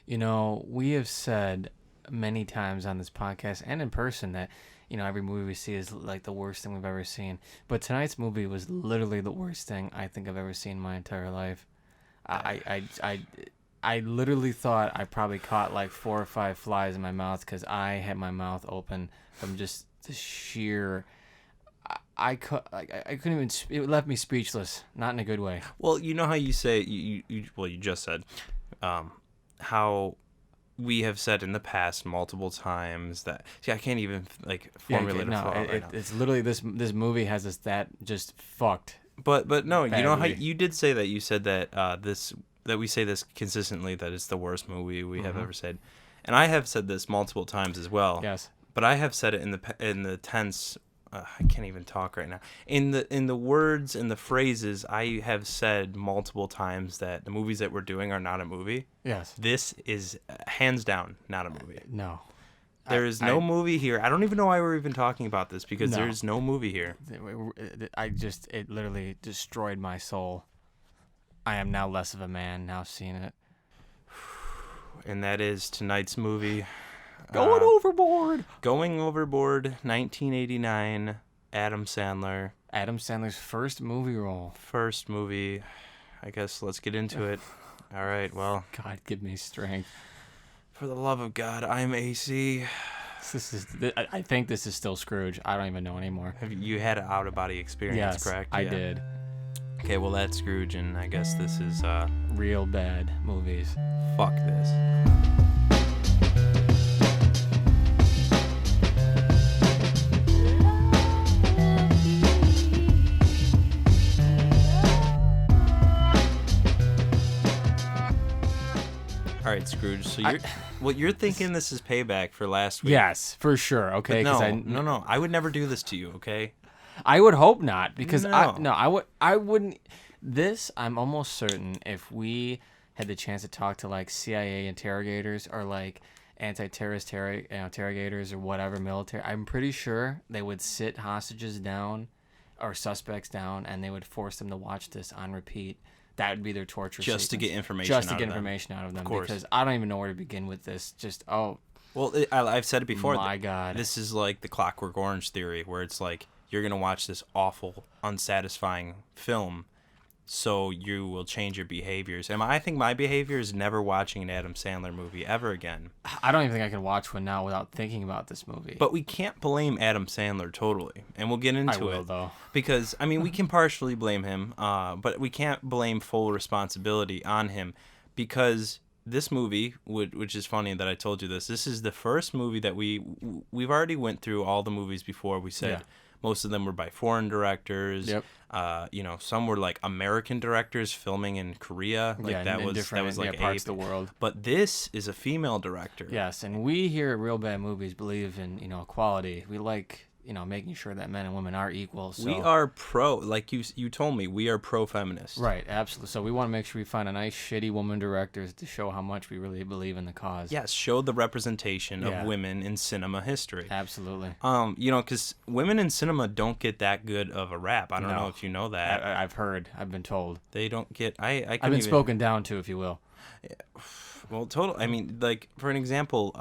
We have said many times on this podcast and in person that, every movie we see is like the worst thing we've ever seen. But tonight's movie was literally the worst thing I think I've ever seen in my entire life. I literally thought I probably caught like 4 or 5 flies in my mouth because I had my mouth open from just the sheer. I couldn't even. It left me speechless, not in a good way. Well, you know how you say you just said how we have said in the past multiple times that I can't even formulate a thought right now. It's literally this movie has us that just fucked. But no, badly. you know how you did say that. You said that that we say this consistently, that it's the worst movie we have ever said, and I have said this multiple times as well. Yes. But I have said it in the tense. I can't even talk right now. In the words and the phrases, I have said multiple times that the movies that we're doing are not a movie. Yes. This is hands down not a movie. No. There is no movie here. I don't even know why we're even talking about this because there's no movie here. It literally destroyed my soul. I am now less of a man now seeing it. And that is tonight's movie. Going Overboard. Going Overboard, 1989, Adam Sandler. Adam Sandler's first movie role. First movie. I guess let's get into it. All right, well. God, give me strength. For the love of God, I'm AC. I think this is still Scrooge. I don't even know anymore. You had an out-of-body experience, correct? I did. Okay, well, that's Scrooge, and I guess this is... real bad movies. Fuck this. All right, Scrooge. So you're thinking this is payback for last week. Yes, for sure. Okay. No. I would never do this to you. Okay. I would hope not because No. I wouldn't. This I'm almost certain if we had the chance to talk to like CIA interrogators or like anti-terrorist interrogators or whatever military, I'm pretty sure they would sit hostages down or suspects down and they would force them to watch this on repeat. That would be their torture just sequence. to get information out of them Of course. because I don't even know where to begin with this. Well, I've said it before. My God. This is like the Clockwork Orange theory where it's like you're going to watch this awful, unsatisfying film so you will change your behaviors. And I think my behavior is never watching an Adam Sandler movie ever again. I don't even think I can watch one now without thinking about this movie. But we can't blame Adam Sandler totally, and we'll get into it. Though. Because, I mean, we can partially blame him, but we can't blame full responsibility on him because this movie, which is funny that I told you this is the first movie that we've already went through all the movies before. We said most of them were by foreign directors. Yep. Some were like American directors filming in Korea. That was like parts of the world. But this is a female director. Yes, and we here at Real Bad Movies believe in equality. We like making sure that men and women are equal. So. We are like you told me, we are pro-feminist. Right, absolutely. So we want to make sure we find a nice shitty woman director to show how much we really believe in the cause. Yes, show the representation of women in cinema history. Absolutely. Because women in cinema don't get that good of a rap. I don't know if you know that. I've heard. I've been told. They don't get. I've been spoken down to, if you will. Well, total. I mean, like for an example,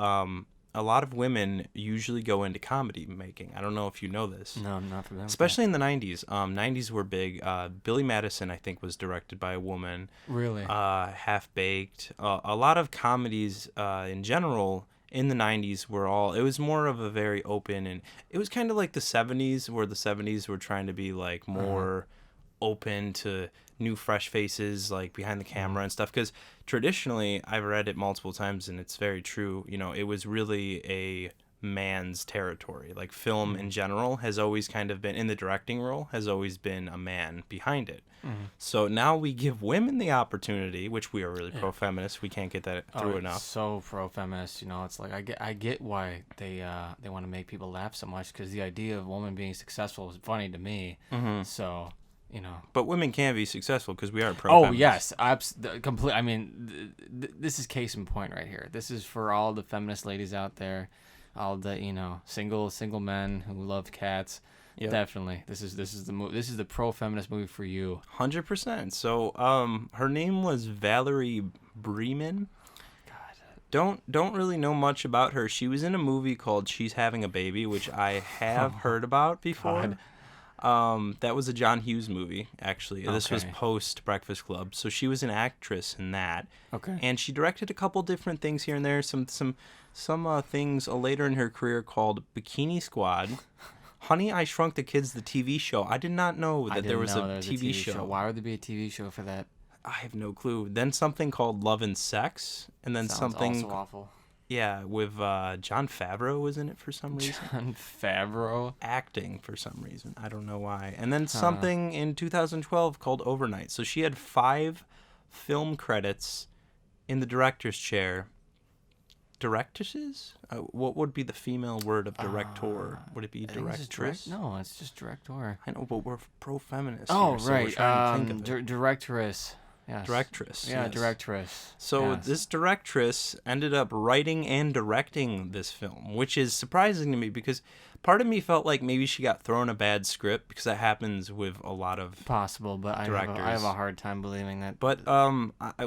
a lot of women usually go into comedy making. I don't know if you know this. No, not for them. Especially in the 90s. 90s were big. Billy Madison, I think, was directed by a woman. Really? Half-Baked. A lot of comedies in general in the 90s it was more of a very open, and it was kind of like the 70s, where the 70s were trying to be like more open to new fresh faces like behind the camera and stuff, because traditionally I've read it multiple times and it's very true, it was really a man's territory. Like film in general has always kind of been in the directing role, has always been a man behind it. So now we give women the opportunity, which we are really pro-feminist. We can't get that through enough. So pro-feminist, it's like I get why they want to make people laugh so much, because the idea of a woman being successful is funny to me. So But women can be successful because we are pro-feminist. Oh yes, complete. I mean, this is case in point right here. This is for all the feminist ladies out there, all the single men who love cats. Yep. Definitely, this is the pro-feminist movie for you. 100%. So, her name was Valerie Bremen. God, Don't really know much about her. She was in a movie called She's Having a Baby, which I have heard about before. That was a John Hughes movie, actually. This was post Breakfast Club. So she was an actress in that. Okay. And she directed a couple different things here and there. Some things later in her career called Bikini Squad. Honey, I Shrunk the Kids, the TV show. I did not know that there was a TV show. Why would there be a TV show for that? I have no clue. Then something called Love and Sex, and then Sounds something. also awful. Yeah, with Jon Favreau was in it for some reason. Jon Favreau Acting for some reason. I don't know why. And then something in 2012 called Overnight. So she had 5 film credits in the director's chair. Directresses? What would be the female word of director? Would it be directress? No, it's just director. I know, but we're pro-feminist. Oh, here, so right. we're trying to think of it. Directress. Yes. Directress. Yeah, yes. directress. So yes. this directress ended up writing and directing this film, which is surprising to me because part of me felt like maybe she got thrown a bad script because that happens with a lot of possible, but I have a hard time believing that. But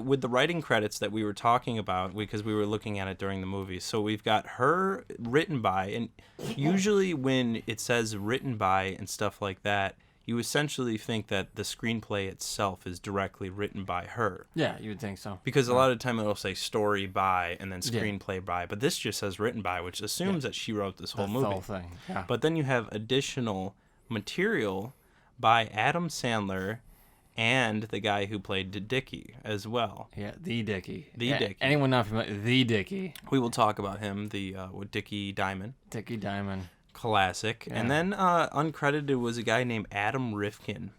with the writing credits that we were talking about, because we were looking at it during the movie, so we've got her written by, and usually when it says written by and stuff like that, you essentially think that the screenplay itself is directly written by her. Yeah, you would think so. Because a lot of the time it'll say story by and then screenplay by, but this just says written by, which assumes that she wrote this whole movie. The whole thing, yeah. But then you have additional material by Adam Sandler and the guy who played Dickie as well. Yeah, the Dickie. Dickie. Anyone not familiar? The Dickie. We will talk about him, with Dickie Diamond. Dickie Diamond. Classic. Yeah. And then uncredited was a guy named Adam Rifkin,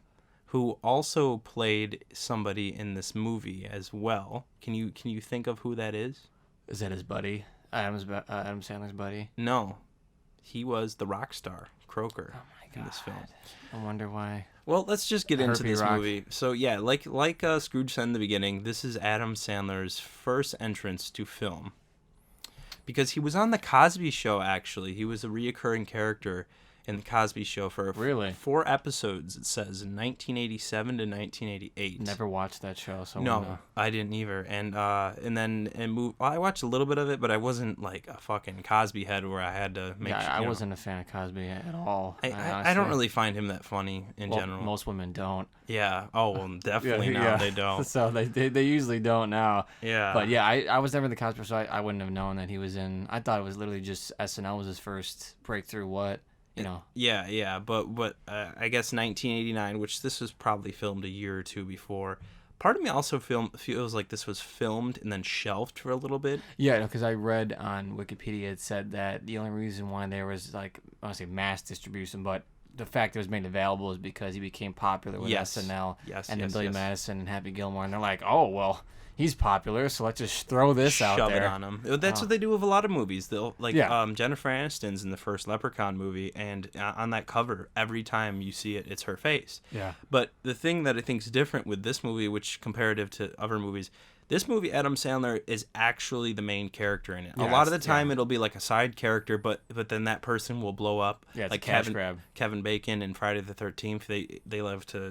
who also played somebody in this movie as well. Can you think of who that is? Is that his buddy? Adam Sandler's buddy? No. He was the rock star, Croker, in this film. I wonder why. Well, let's just get into this Rock. movie. So yeah, like Scrooge said in the beginning, this is Adam Sandler's first entrance to film. Because he was on The Cosby Show, actually. He was a reoccurring character in The Cosby Show for 4 episodes, it says, in 1987 to 1988. Never watched that show, so no, I didn't either. And I watched a little bit of it, but I wasn't like a fucking Cosby head where I had to make. Yeah, I wasn't a fan of Cosby at all. I don't really find him that funny in general. Most women don't. Yeah. Oh, well, definitely now they don't. So they usually don't now. Yeah. But yeah, I was never in The Cosby Show, so I wouldn't have known that he was in. I thought it was literally just SNL was his first breakthrough. You know. Yeah, but I guess 1989, which this was probably filmed a year or two before. Part of me also feels like this was filmed and then shelved for a little bit. Yeah, because I read on Wikipedia it said that the only reason why there was I don't say mass distribution, but the fact it was made available is because he became popular with SNL. And then Billy Madison and Happy Gilmore, and they're like, oh well. He's popular, so let's just throw this out there. Shove it on him. That's what they do with a lot of movies. They'll Jennifer Aniston's in the first Leprechaun movie, and on that cover, every time you see it, it's her face. Yeah. But the thing that I think is different with this movie, which comparative to other movies, this movie, Adam Sandler is actually the main character in it. Yeah, a lot of the time, it'll be like a side character, but then that person will blow up. Yeah, it's like a cash grab. Kevin Bacon in Friday the 13th, they love to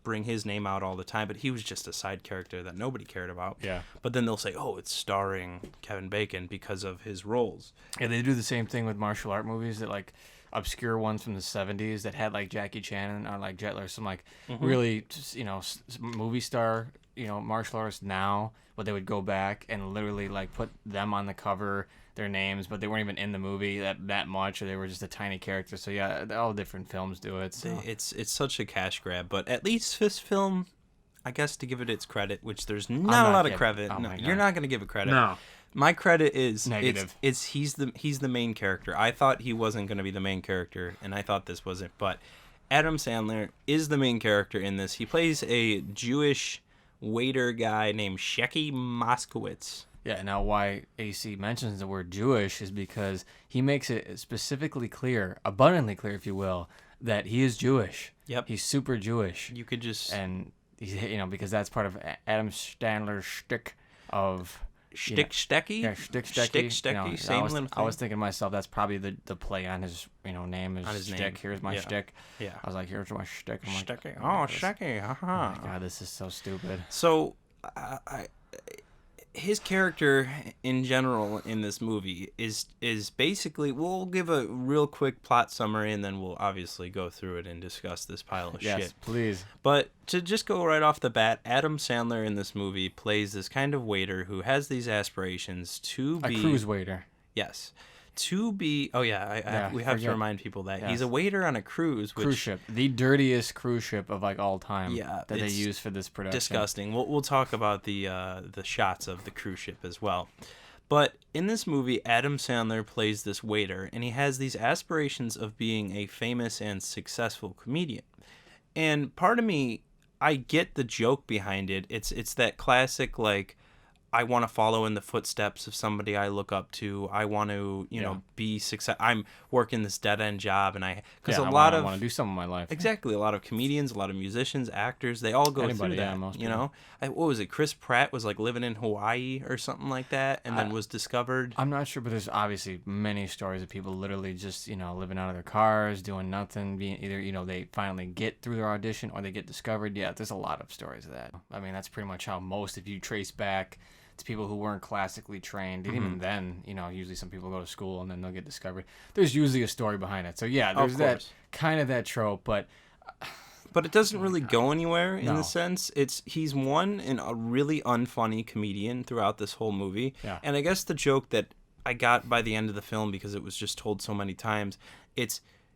bring his name out all the time, but he was just a side character that nobody cared about. Yeah. But then they'll say, oh, it's starring Kevin Bacon because of his roles. Yeah, they do the same thing with martial art movies that obscure ones from the 70s that had Jackie Chan or Jet Li or some really movie star martial artists now, but they would go back and literally put them on the cover, their names, but they weren't even in the movie that much, or they were just a tiny character. So yeah, all different films do it. So. It's such a cash grab, but at least this film, I guess to give it its credit, which there's not a lot of credit. Oh no, you're not going to give it credit. No. My credit is negative. He's the main character. I thought he wasn't going to be the main character, and I thought this wasn't, but Adam Sandler is the main character in this. He plays a Jewish waiter guy named Shecky Moskowitz. Yeah, now why AC mentions the word Jewish is because he makes it specifically clear, abundantly clear, if you will, that he is Jewish. Yep. He's super Jewish. You could just... And, he's, because that's part of Adam Sandler's shtick of... Shtick-stecky? Yeah, shtick-stecky. Shtick-stecky, same little thing. I was thinking to myself, that's probably the play on his name is his shtick. Name. Here's my shtick. Yeah. I was like, here's my shtick. I'm like, Shticky. Oh, Shecky. oh my God, this is so stupid. So, his character in general in this movie is basically, we'll give a real quick plot summary and then we'll obviously go through it and discuss this pile of Yes, shit. please. But to just go right off the bat, Adam Sandler in this movie plays this kind of waiter who has these aspirations to A be cruise waiter. yes. To be, oh yeah, we have to remind people that Yes. he's a waiter on a cruise, which Cruise ship, the dirtiest cruise ship of like all time. Yeah, that they it's use for this production. disgusting. We'll talk about the shots of the cruise ship as well. But in this movie, Adam Sandler plays this waiter, and he has these aspirations of being a famous and successful comedian. And part of me, I get the joke behind it. It's that classic, like, I want to follow in the footsteps of somebody I look up to. I want to, you know, be success. I'm working this dead end job, and I want to do something in my life. Exactly, a lot of comedians, a lot of musicians, actors, they all go through that. Most you know, what was it? Chris Pratt was like living in Hawaii or something like that, and then was discovered. I'm not sure, but there's obviously many stories of people literally just, you know, living out of their cars, doing nothing, being either, you know, they finally get through their audition or they get discovered. Yeah, there's a lot of stories of that. I mean, that's pretty much how most, if you trace back to people who weren't classically trained, and even then, you know, usually some people go to school and then they'll get discovered. There's usually a story behind it. So yeah, there's that kind of that trope, but it doesn't really go anywhere in No. the sense he's a really unfunny comedian throughout this whole movie. Yeah. And I guess the joke that I got by the end of the film, because it was just told so many times,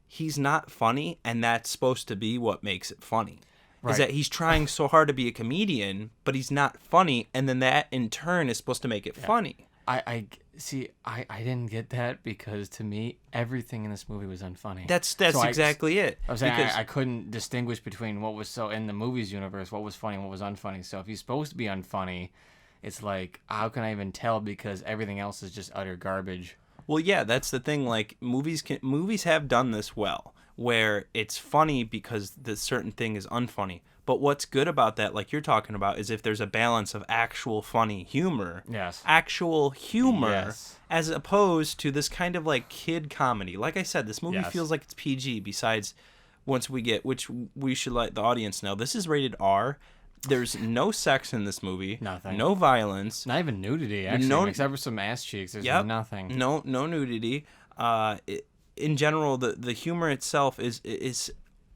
he's not funny, and that's supposed to be what makes it funny. Right. Is that he's trying so hard to be a comedian, but he's not funny, and then that in turn is supposed to make it funny. I see. I didn't get that because to me everything in this movie was unfunny. That's So exactly it. I was saying Because I couldn't distinguish between what was so in the movies universe, what was funny and what was unfunny. So if he's supposed to be unfunny, it's like, how can I even tell, because everything else is just utter garbage. Well, yeah, that's the thing. Like, movies have done this well, where it's funny because the certain thing is unfunny. But what's good about that, like you're talking about, is if there's a balance of actual funny humor. Yes. Actual humor, Yes. as opposed to this kind of like kid comedy. Like I said, this movie Yes. feels like it's PG. Besides, once we get, which we should let the audience know, this is rated R. There's no sex in this movie. Nothing. No violence. Not even nudity, actually, except for some ass cheeks. There's nothing. No nudity. In general, the humor itself is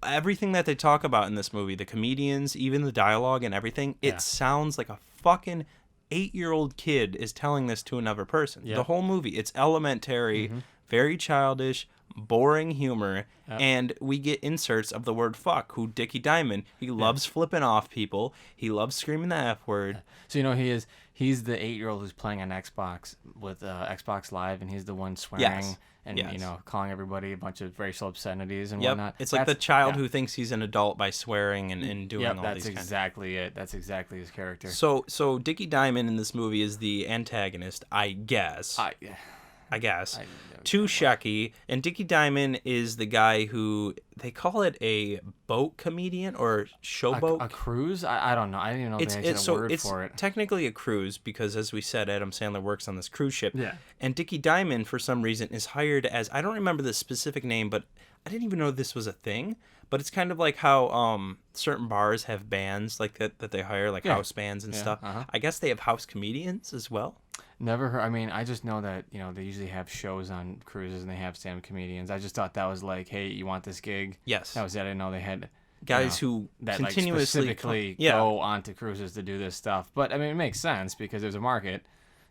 everything that they talk about in this movie. The comedians, even the dialogue and everything. It sounds like a fucking 8-year-old kid is telling this to another person. Yep. The whole movie, it's elementary, very childish, boring humor, and we get inserts of the word fuck. Who Dickie Diamond, he loves flipping off people. He loves screaming the F word. So you know he's the 8-year-old who's playing on Xbox with Xbox Live, and he's the one swearing and you know, calling everybody a bunch of racial obscenities and whatnot. It's like the child who thinks he's an adult by swearing and doing all that's these kinds of... exactly it. That's exactly his character. So Dickie Diamond in this movie is the antagonist, I guess. I guess. To Shecky, and Dickie Diamond is the guy who they call it a boat comedian or showboat. A cruise? I don't know. I didn't even know they had a word for it. Technically a cruise because, as we said, Adam Sandler works on this cruise ship. Yeah. And Dickie Diamond, for some reason, is hired as, I don't remember the specific name, but I didn't even know this was a thing. But it's kind of like how certain bars have bands like that they hire, like house bands and stuff. I guess they have house comedians as well. Never heard. I mean, I just know that, you know, they usually have shows on cruises and they have stand-up comedians. I just thought that was like, hey, you want this gig? Yes. That was it. I didn't know they had guys who that continuously like, specifically go onto cruises to do this stuff. But I mean, it makes sense because there's a market.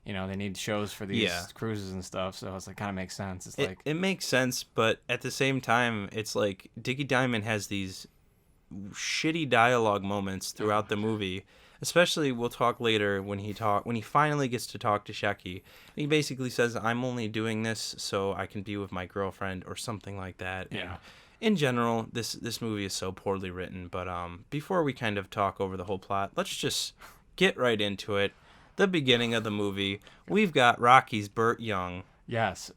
You know, they need shows for these cruises and stuff, so it's like kind of makes sense. It's like it makes sense, but at the same time, it's like Dickie Diamond has these shitty dialogue moments throughout the movie. Especially, we'll talk later when he finally gets to talk to Shecky. He basically says, "I'm only doing this so I can be with my girlfriend," or something like that. Yeah. And in general, this movie is so poorly written. But before we kind of talk over the whole plot, let's just get right into it. The beginning of the movie, we've got Rocky's Burt Young. Yes,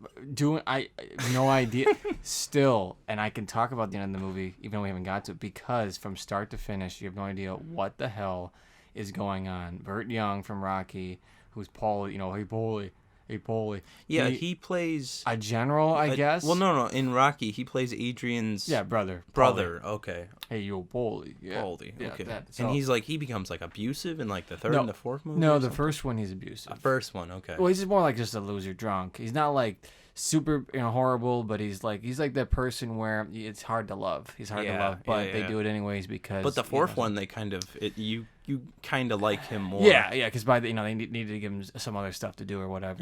I no idea still, and I can talk about the end of the movie even though we haven't got to it, because from start to finish, you have no idea what the hell is going on. Burt Young from Rocky, who's Paul, you know, hey Paulie, Hey, Paulie. Yeah, he plays a general, I guess. Well, no. In Rocky, he plays Adrian's brother. brother. Okay. Hey, yo, Paulie. Yeah. Paulie. Okay. So, and he becomes like abusive in like the third and the fourth movie. No, the first one he's abusive. The first one, okay. Well, he's just more like just a loser drunk. He's not like super horrible, but he's like that person where it's hard to love. He's hard to love, but they do it anyways because. But the fourth one, they kind of you kind of like him more. Yeah, because by the they needed to give him some other stuff to do or whatever.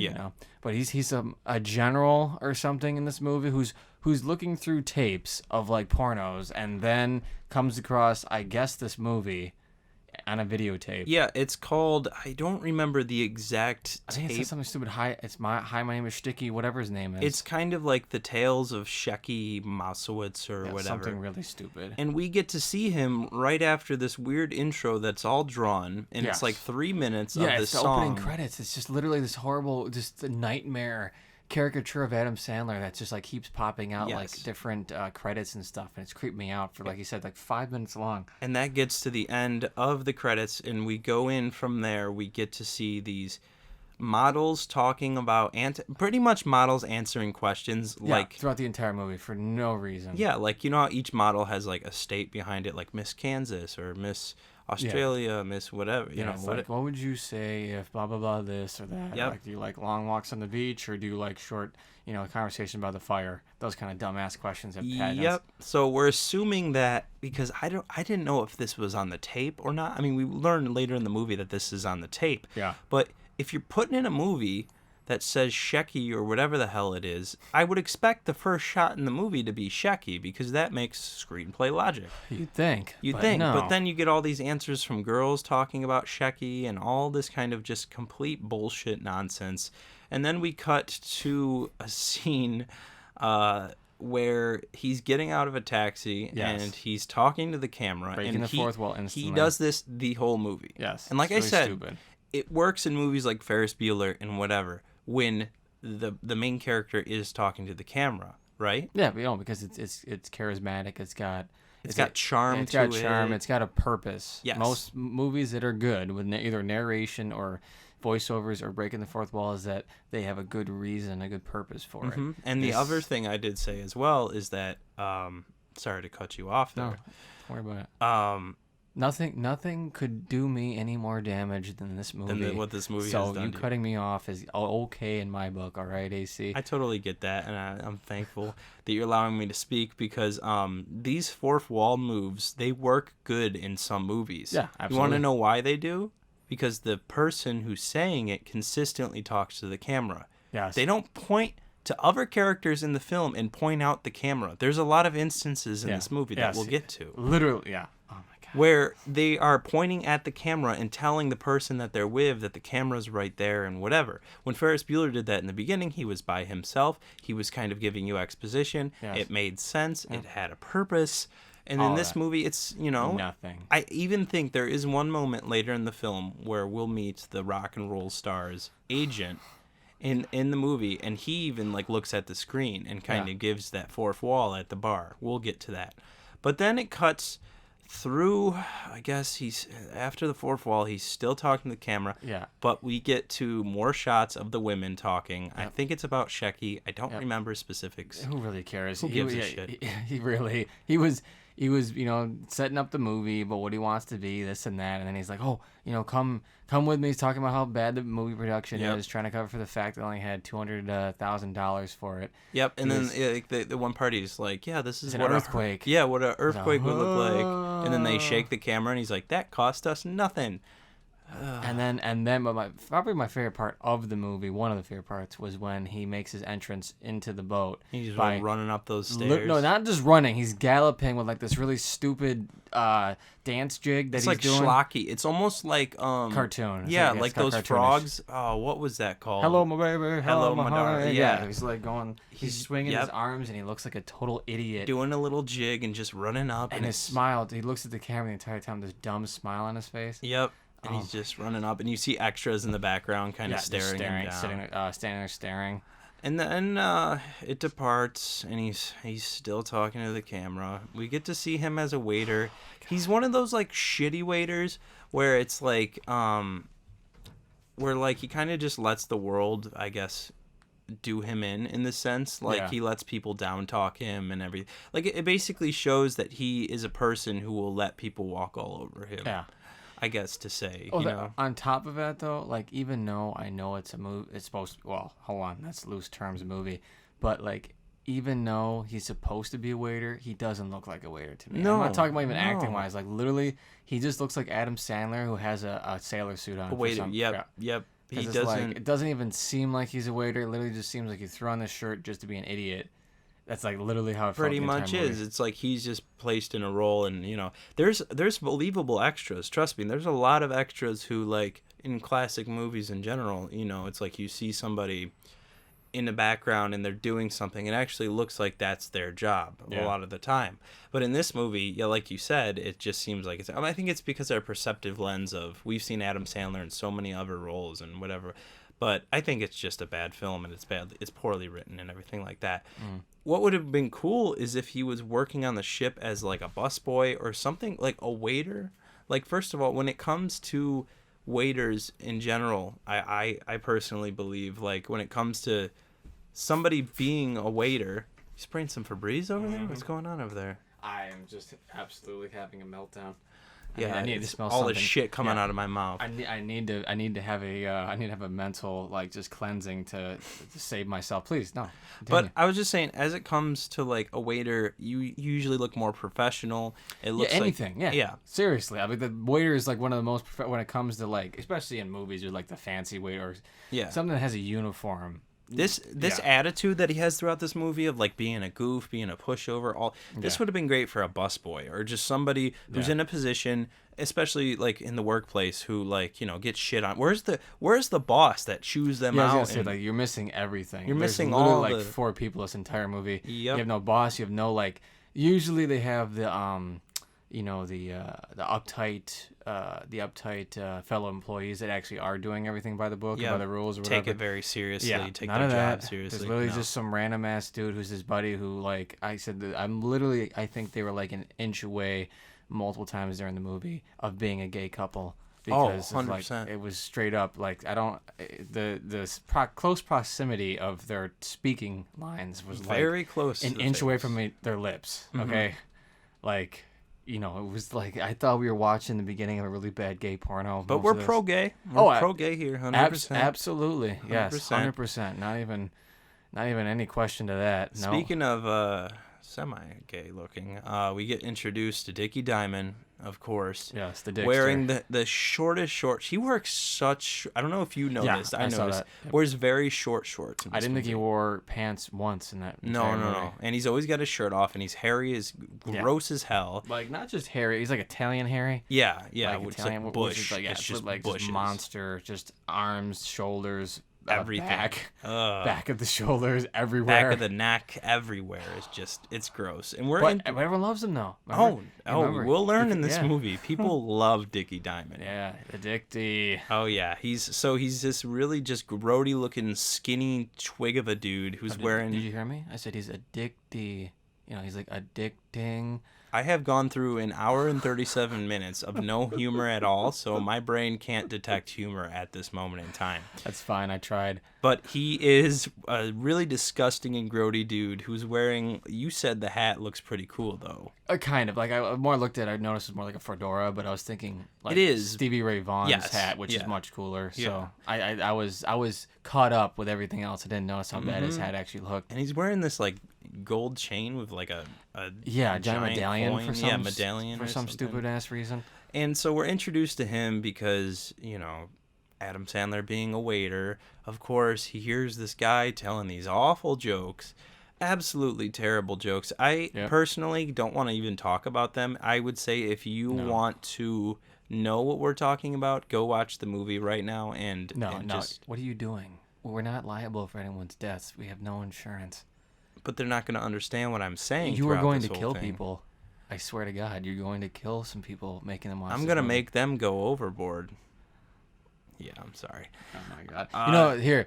But he's a general or something in this movie who's looking through tapes of like pornos and then comes across, I guess, this movie on a videotape. Yeah, it's called, I don't remember the exact tape. I think it says something stupid. Hi, my name is Sticky, whatever his name is. It's kind of like the Tales of Shecky Masowitz or whatever. Something really stupid. And we get to see him right after this weird intro that's all drawn, and it's like 3 minutes of this song. Yeah, it's the opening credits. It's just literally this horrible, just the nightmare caricature of Adam Sandler that just like keeps popping out like different credits and stuff, and it's creeped me out for like you said, like 5 minutes long. And that gets to the end of the credits, and we go in from there. We get to see these models talking about pretty much models answering questions like throughout the entire movie for no reason. Yeah, like you know how each model has like a state behind it, like Miss Kansas or Miss Australia, Miss whatever, you know. What would you say if blah blah blah this or that? Yep. Like, do you like long walks on the beach or do you like short, conversation by the fire? Those kind of dumbass questions that Pat does. So we're assuming that because I didn't know if this was on the tape or not. I mean, we learned later in the movie that this is on the tape. Yeah. But if you're putting in a movie that says Shecky or whatever the hell it is, I would expect the first shot in the movie to be Shecky because that makes screenplay logic. You'd think. No. But then you get all these answers from girls talking about Shecky and all this kind of just complete bullshit nonsense. And then we cut to a scene where he's getting out of a taxi and he's talking to the camera. Breaking the fourth wall instantly. He does this the whole movie. Yes. And like I said, stupid. It works in movies like Ferris Bueller and whatever when the main character is talking to the camera, right? Yeah, because it's charismatic. It's got charm. It's got charm. It's got a purpose. Yes. Most movies that are good with either narration or voiceovers or breaking the fourth wall is that they have a good reason, a good purpose for it. And the other thing I did say as well is that sorry to cut you off there. No, don't worry about it. Nothing could do me any more damage than this movie. Than what this movie has done. So you cutting me off is okay in my book, all right, AC? I totally get that, and I'm thankful that you're allowing me to speak because these fourth wall moves, they work good in some movies. Yeah, absolutely. You want to know why they do? Because the person who's saying it consistently talks to the camera. Yes. They don't point to other characters in the film and point out the camera. There's a lot of instances in this movie that we'll get to. Literally, yeah. Where they are pointing at the camera and telling the person that they're with that the camera's right there and whatever. When Ferris Bueller did that in the beginning, he was by himself. He was kind of giving you exposition. Yes. It made sense. It had a purpose. And in this movie, it's, nothing. I even think there is one moment later in the film where we'll meet the rock and roll star's agent in the movie, and he even looks at the screen and kind of gives that fourth wall at the bar. We'll get to that. But then it cuts through, I guess he's after the fourth wall, he's still talking to the camera. Yeah. But we get to more shots of the women talking. Yep. I think it's about Shecky. I don't remember specifics. Who really cares? Who gives a shit? He was, setting up the movie, but what he wants to be, this and that, and then he's like, oh, come with me. He's talking about how bad the movie production is, trying to cover for the fact that only had $200,000 for it. Yep, and then the one party is like, yeah, this is what an earthquake. What an earthquake would look like, and then they shake the camera, and he's like, that cost us nothing. And then, but probably my favorite part of the movie, one of the favorite parts, was when he makes his entrance into the boat. He's running up those stairs. No, not just running. He's galloping with this really stupid dance jig that he's doing. It's like schlocky. It's almost like cartoon. Yeah, like those frogs. Oh, what was that called? Hello, my baby. Hello, my darling. Yeah, he's going. He's swinging his arms, and he looks like a total idiot. Doing a little jig and just running up. And his smile. He looks at the camera the entire time. This dumb smile on his face. Yep. And he's just running up, and you see extras in the background kind of staring him down. Standing there staring. And then it departs, and he's still talking to the camera. We get to see him as a waiter. He's one of those shitty waiters where it's where like he kind of just lets the world, I guess, do him in this sense. Like he lets people down talk him and everything. Like it basically shows that he is a person who will let people walk all over him. Yeah. I guess to say, Oh, you know. on top of that though, like even though I know it's a movie, it's supposed to, well, hold on, that's loose terms movie, but like even though he's supposed to be a waiter, he doesn't look like a waiter to me. No, I'm not talking about even no. acting wise. Like literally, he just looks like Adam Sandler who has a sailor suit on. A waiter. Yep. He doesn't. Like, it doesn't even seem like he's a waiter. It literally just seems like he threw on this shirt just to be an idiot. That's like literally how it Pretty felt the much entire is. movie. It's like he's just placed in a role, and you know, there's believable extras. Trust me, there's a lot of extras who like in classic movies in general. You know, it's like you see somebody in the background and they're doing something. It actually looks like that's their job a lot of the time. But in this movie, yeah, like you said, it just seems like it's. I think it's because our perceptive lens of we've seen Adam Sandler in so many other roles and whatever. But I think it's just a bad film and it's poorly written and everything like that. What would have been cool is if he was working on the ship as like a busboy or something, like a waiter. Like, first of all, when it comes to waiters in general, I personally believe, like, when it comes to somebody being a waiter. You spraying some Febreze over there? What's going on over there? I am just absolutely having a meltdown. Yeah, I need to smell all something. the shit coming out of my mouth. I need to have a mental like just cleansing to save myself. Please, no. Continue. But I was just saying, as it comes to like a waiter, you usually look more professional. It looks anything. like, yeah. Seriously, I mean the waiter is like one of the most when it comes to like, especially in movies, you're like the fancy waiter. Yeah. Something that has a uniform. This attitude that he has throughout this movie of like being a goof, being a pushover, this would have been great for a busboy or just somebody who's in a position, especially like in the workplace, who like, you know, gets shit on. Where's the boss that chews them out? I was gonna say, like, you're missing everything. You're There's missing literally, all like the 4 people this entire movie. Yep. You have no boss. You have no like. Usually they have the you know, the uptight fellow employees that actually are doing everything by the book and by the rules or whatever. Take it very seriously. Yeah, take none their of job that. seriously. There's literally just some random ass dude who's his buddy who, like I said, I think they were like an inch away multiple times during the movie of being a gay couple. Because 100%. it was straight up like close proximity of their speaking lines was very like close, an inch away from their lips. Okay, like, you know, it was like I thought we were watching the beginning of a really bad gay porno. But we're pro gay. We're pro gay here, 100%. Absolutely, 100%. Yes, 100%. Not even any question to that. No. Speaking of semi-gay looking, we get introduced to Dickie Diamond, of course. Yes, the Dickster. Wearing the shortest shorts. He works such. I don't know if you noticed. I saw noticed. that. Yep. Wears very short shorts. I didn't think he wore pants once in that. No. And he's always got his shirt off, and he's hairy as gross as hell. Like, not just hairy. He's like Italian hairy. Yeah. Like Which Italian, like which bush. is like, It's just like bushes. just monster, just arms, shoulders, everything. Back of the shoulders, everywhere. Back of the neck, everywhere. It's gross. And but everyone loves him though. Remember? We'll learn in this movie. People love Dickie Diamond. Yeah, the Dick. Oh yeah, he's this really just grody looking skinny twig of a dude who's wearing. Did you hear me? I said he's a Dick D. You know, he's like addicting. I have gone through an hour and 37 minutes of no humor at all, so my brain can't detect humor at this moment in time. That's fine. I tried. But he is a really disgusting and grody dude who's wearing. You said the hat looks pretty cool though. Kind of. Like I more looked at it, I noticed it's more like a fedora, but I was thinking like it is Stevie Ray Vaughan's hat, which is much cooler. So I was caught up with everything else. I didn't notice how bad his hat actually looked. And he's wearing this like gold chain with like a giant medallion coin. for some medallion for some stupid ass reason. And so we're introduced to him because, you know, Adam Sandler being a waiter, of course, he hears this guy telling these awful jokes, absolutely terrible jokes. I personally don't want to even talk about them. I would say if you want to know what we're talking about, go watch the movie right now and just... What are you doing? We're not liable for anyone's deaths. We have no insurance. But they're not going to understand what I'm saying. You are going to kill people. I swear to God, you're going to kill some people making them watch. I'm going to make them go overboard. Yeah, I'm sorry. Oh my God. You know, here,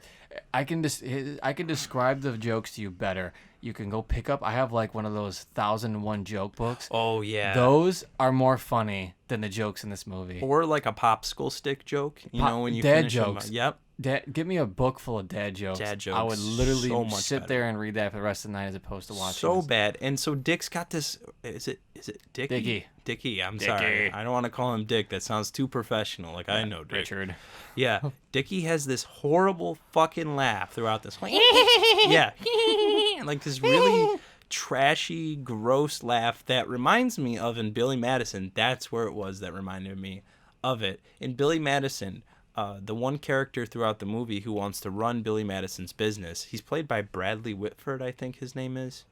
I can describe the jokes to you better. you can go pick up. I have like one of those 1001 joke books. Oh yeah. Those are more funny than the jokes in this movie. Or like a popsicle stick joke, when you dad finish jokes. them. Yep. Give me a book full of dad jokes. Dad jokes. I would literally so much sit better. there and read that for the rest of the night as opposed to watching. So this. bad. And so Dick's got this. Is it Dickie? Dickie. Dickie. I'm Dickie. sorry. I don't want to call him Dick. That sounds too professional. Like I know Dick. Richard. Yeah. Dickie has this horrible fucking laugh throughout this. Yeah. Like this really trashy, gross laugh that reminds me of in Billy Madison. That's where it was that reminded me of it. In Billy Madison, the one character throughout the movie who wants to run Billy Madison's business, he's played by Bradley Whitford, I think his name is.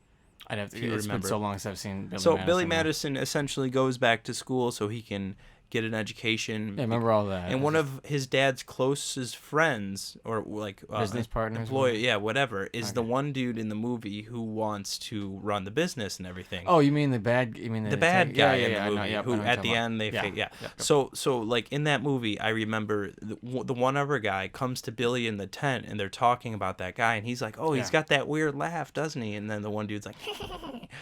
I'd have to. If you It's remember. been so long since I've seen Billy So Madison. Billy Madison essentially goes back to school so he can get an education. Yeah, I remember all that. And one of his dad's closest friends, or like Business partners, employee, yeah, whatever, is the one dude in the movie who wants to run the business and everything. Oh, you mean the bad? You mean The bad guy yeah, in the I know, movie, yeah, who I know at what the you're end they talking yeah. about. Yeah. So like in that movie, I remember the one other guy comes to Billy in the tent and they're talking about that guy and he's like, oh, he's Yeah. got that weird laugh, doesn't he? And then the one dude's like,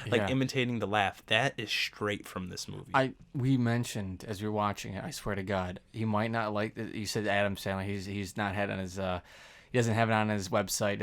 like Yeah. imitating the laugh. That is straight from this movie. We mentioned as we were watching it. I swear to God, he might not like. You said Adam Sandler. He's not had on his. He doesn't have it on his website.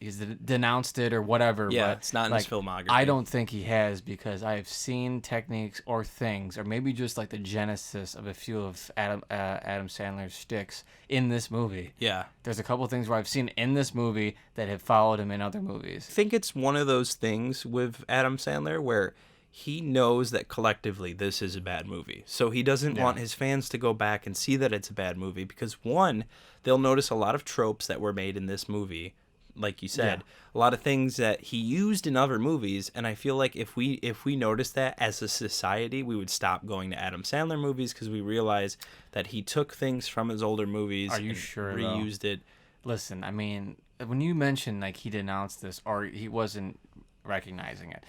He's denounced it or whatever. Yeah, but it's not in his filmography. I don't think he has because I have seen techniques or things or maybe just like the genesis of a few of Adam Sandler's shticks in this movie. Yeah. There's a couple things where I've seen in this movie that have followed him in other movies. I think it's one of those things with Adam Sandler where he knows that collectively this is a bad movie. So he doesn't want his fans to go back and see that it's a bad movie because one, they'll notice a lot of tropes that were made in this movie. Like you said, a lot of things that he used in other movies, and I feel like if we noticed that as a society, we would stop going to Adam Sandler movies because we realize that he took things from his older movies Are you and sure, though? reused it. Listen, I mean, when you mentioned like he denounced this or he wasn't recognizing it,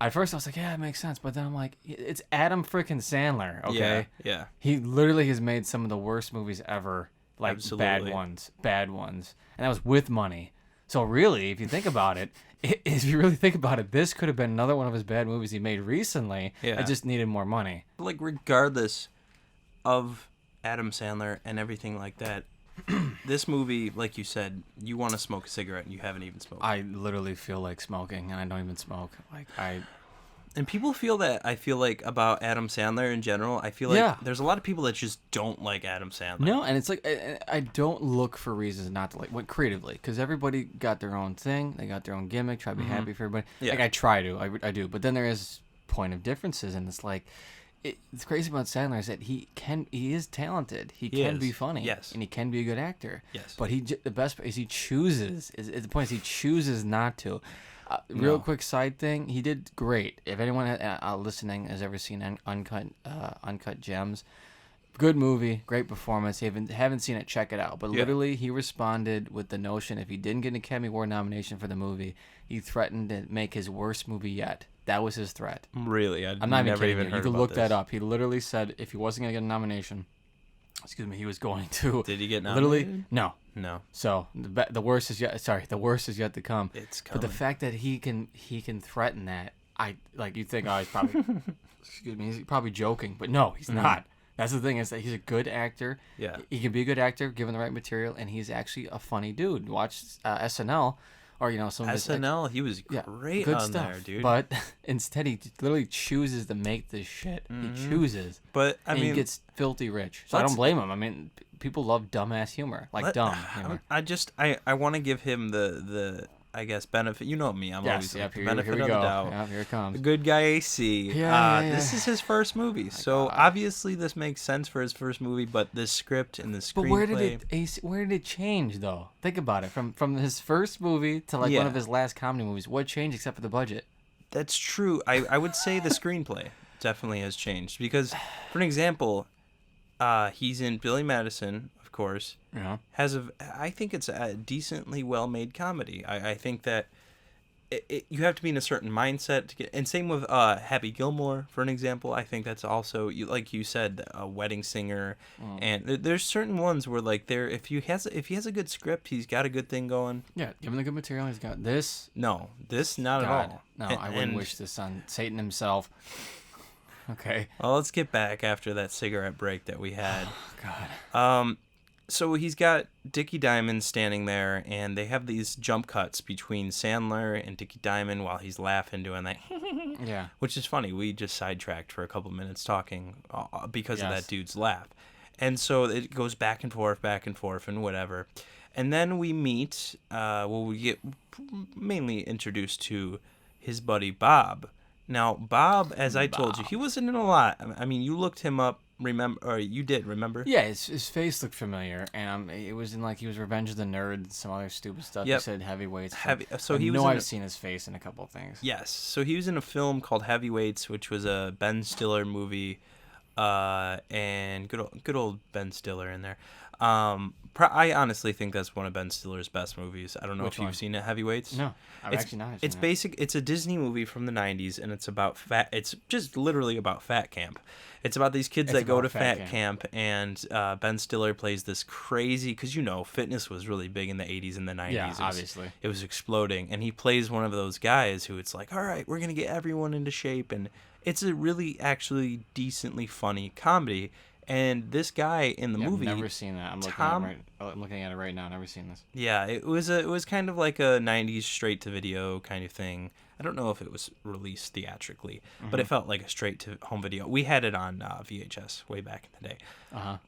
at first I was like, yeah, it makes sense. But then I'm like, it's Adam freaking Sandler, okay? Yeah. He literally has made some of the worst movies ever, like Absolutely. bad ones, and that was with money. So really, if you think about it, this could have been another one of his bad movies he made recently. Yeah. It just needed more money. Like regardless of Adam Sandler and everything like that, this movie, like you said, you want to smoke a cigarette and you haven't even smoked. I literally feel like smoking, and I don't even smoke. And people feel that, I feel like, about Adam Sandler in general. I feel like there's a lot of people that just don't like Adam Sandler. No, and it's like I don't look for reasons not to like what creatively, because everybody got their own thing, they got their own gimmick, try to be happy for everybody. Yeah. Like I try to, I do, but then there is point of differences, and it's like it's crazy about Sandler is that he is talented, he can be funny, yes, and he can be a good actor, yes. But the best part is he chooses. The point is he chooses not to. Real quick side thing, he did great. If anyone listening has ever seen Uncut Gems, good movie, great performance. If you haven't seen it, check it out. But literally, he responded with the notion if he didn't get an Academy Award nomination for the movie, he threatened to make his worst movie yet. That was his threat. Really? I'm not never even kidding you. You can look this. that up. He literally said if he wasn't going to get a nomination, he was going to. Did he get nominated? Literally, no. So the worst is yet. Sorry, the worst is yet to come. It's coming. But the fact that he can threaten that, you think, oh, he's probably, he's probably joking, but no, he's not. That's the thing is that he's a good actor. Yeah. He can be a good actor given the right material, and he's actually a funny dude. Watch SNL. Or some of his, SNL, he was great good on stuff, there, dude. But instead, he literally chooses to make this shit. He chooses. But I mean, he gets filthy rich. So I don't blame him. I mean, people love dumbass humor, dumb humor. I want to give him the I guess benefit. You know me, I'm always like, the benefit here we of go. the doubt. Yeah, here it comes. The good guy AC. This is his first movie, so obviously this makes sense for his first movie. But this script and the screenplay. But where did it change though? Think about it. From his first movie to one of his last comedy movies. What changed except for the budget? That's true. I would say the screenplay definitely has changed because, for an example, he's in Billy Madison. Of course, I think it's a decently well-made comedy. I think that you have to be in a certain mindset to get. And same with Happy Gilmore, for an example. I think that's also like you said, a wedding singer. And there's certain ones where like if he has a good script, he's got a good thing going. Yeah, given the good material, he's got this. No, this not at all. No, I wouldn't wish this on Satan himself. Okay. Well, let's get back after that cigarette break that we had. Oh, God. So he's got Dickie Diamond standing there, and they have these jump cuts between Sandler and Dickie Diamond while he's laughing, doing that. Yeah. Which is funny. We just sidetracked for a couple minutes talking because of that dude's laugh. And so it goes back and forth, and whatever. And then we meet, we get mainly introduced to his buddy Bob. Now, Bob, as I told you, he wasn't in a lot. I mean, you looked him up. Remember? Yeah, his face looked familiar, and it was in like he was Revenge of the Nerds and some other stupid stuff. Yep. He said Heavyweights. So he was. I've seen his face in a couple of things. Yes, so he was in a film called Heavyweights, which was a Ben Stiller movie, and good old Ben Stiller in there. I honestly think that's one of Ben Stiller's best movies. I don't know if you've seen it, Heavyweights. No, I've actually not. It's basic. It's a Disney movie from the '90s, and it's about fat. It's just literally about fat camp. It's about these kids that go to fat camp, and Ben Stiller plays this crazy, because fitness was really big in the '80s and the '90s. Yeah, obviously. It was exploding, and he plays one of those guys who it's like, all right, we're gonna get everyone into shape, and it's a really actually decently funny comedy. And this guy in the movie, I've never seen that. I'm looking at it right now. I've never seen this. Yeah, it was kind of like a '90s straight to video kind of thing. I don't know if it was released theatrically, but it felt like a straight to home video. We had it on VHS way back in the day.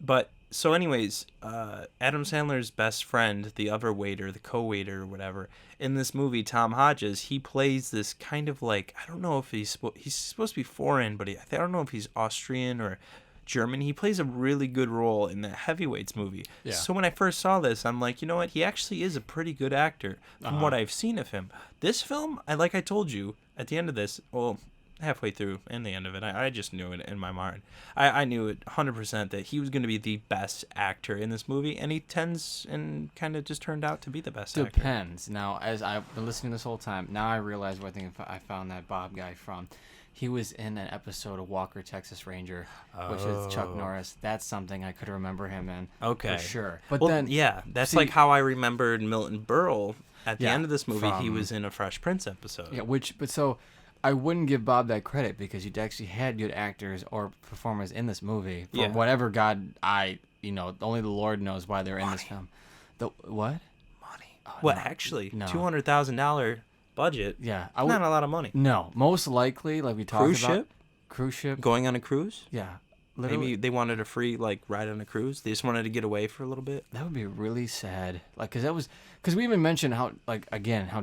But so, anyways, Adam Sandler's best friend, the other waiter, the co-waiter or whatever, in this movie, Tom Hodges, he plays this kind of like, I don't know if he's supposed to be foreign, but I don't know if he's Austrian or German. He plays a really good role in the Heavyweights movie. Yeah. So when I first saw this, I'm like, you know what? He actually is a pretty good actor from what I've seen of him. This film, like I told you, at the end of this, well, halfway through and the end of it, I just knew it in my mind. I knew it 100% that he was going to be the best actor in this movie, and he tends and kind of just turned out to be the best actor. Depends. Now, as I've been listening this whole time, now I realize where I found that Bob guy from. He was in an episode of Walker, Texas Ranger, which is Chuck Norris. That's something I could remember him in. Okay. For sure. But then, yeah, that's like how I remembered Milton Berle at the end of this movie. He was in a Fresh Prince episode. Yeah, so I wouldn't give Bob that credit because you'd actually had good actors or performers in this movie. For whatever only the Lord knows why they're in this film. The what? Money. Oh, actually? No. $200,000 budget. Yeah, not a lot of money. No, most likely, like we talked about, cruise ship, going on a cruise. Yeah, literally. Maybe they wanted a free ride on a cruise. They just wanted to get away for a little bit. That would be really sad. Because we even mentioned how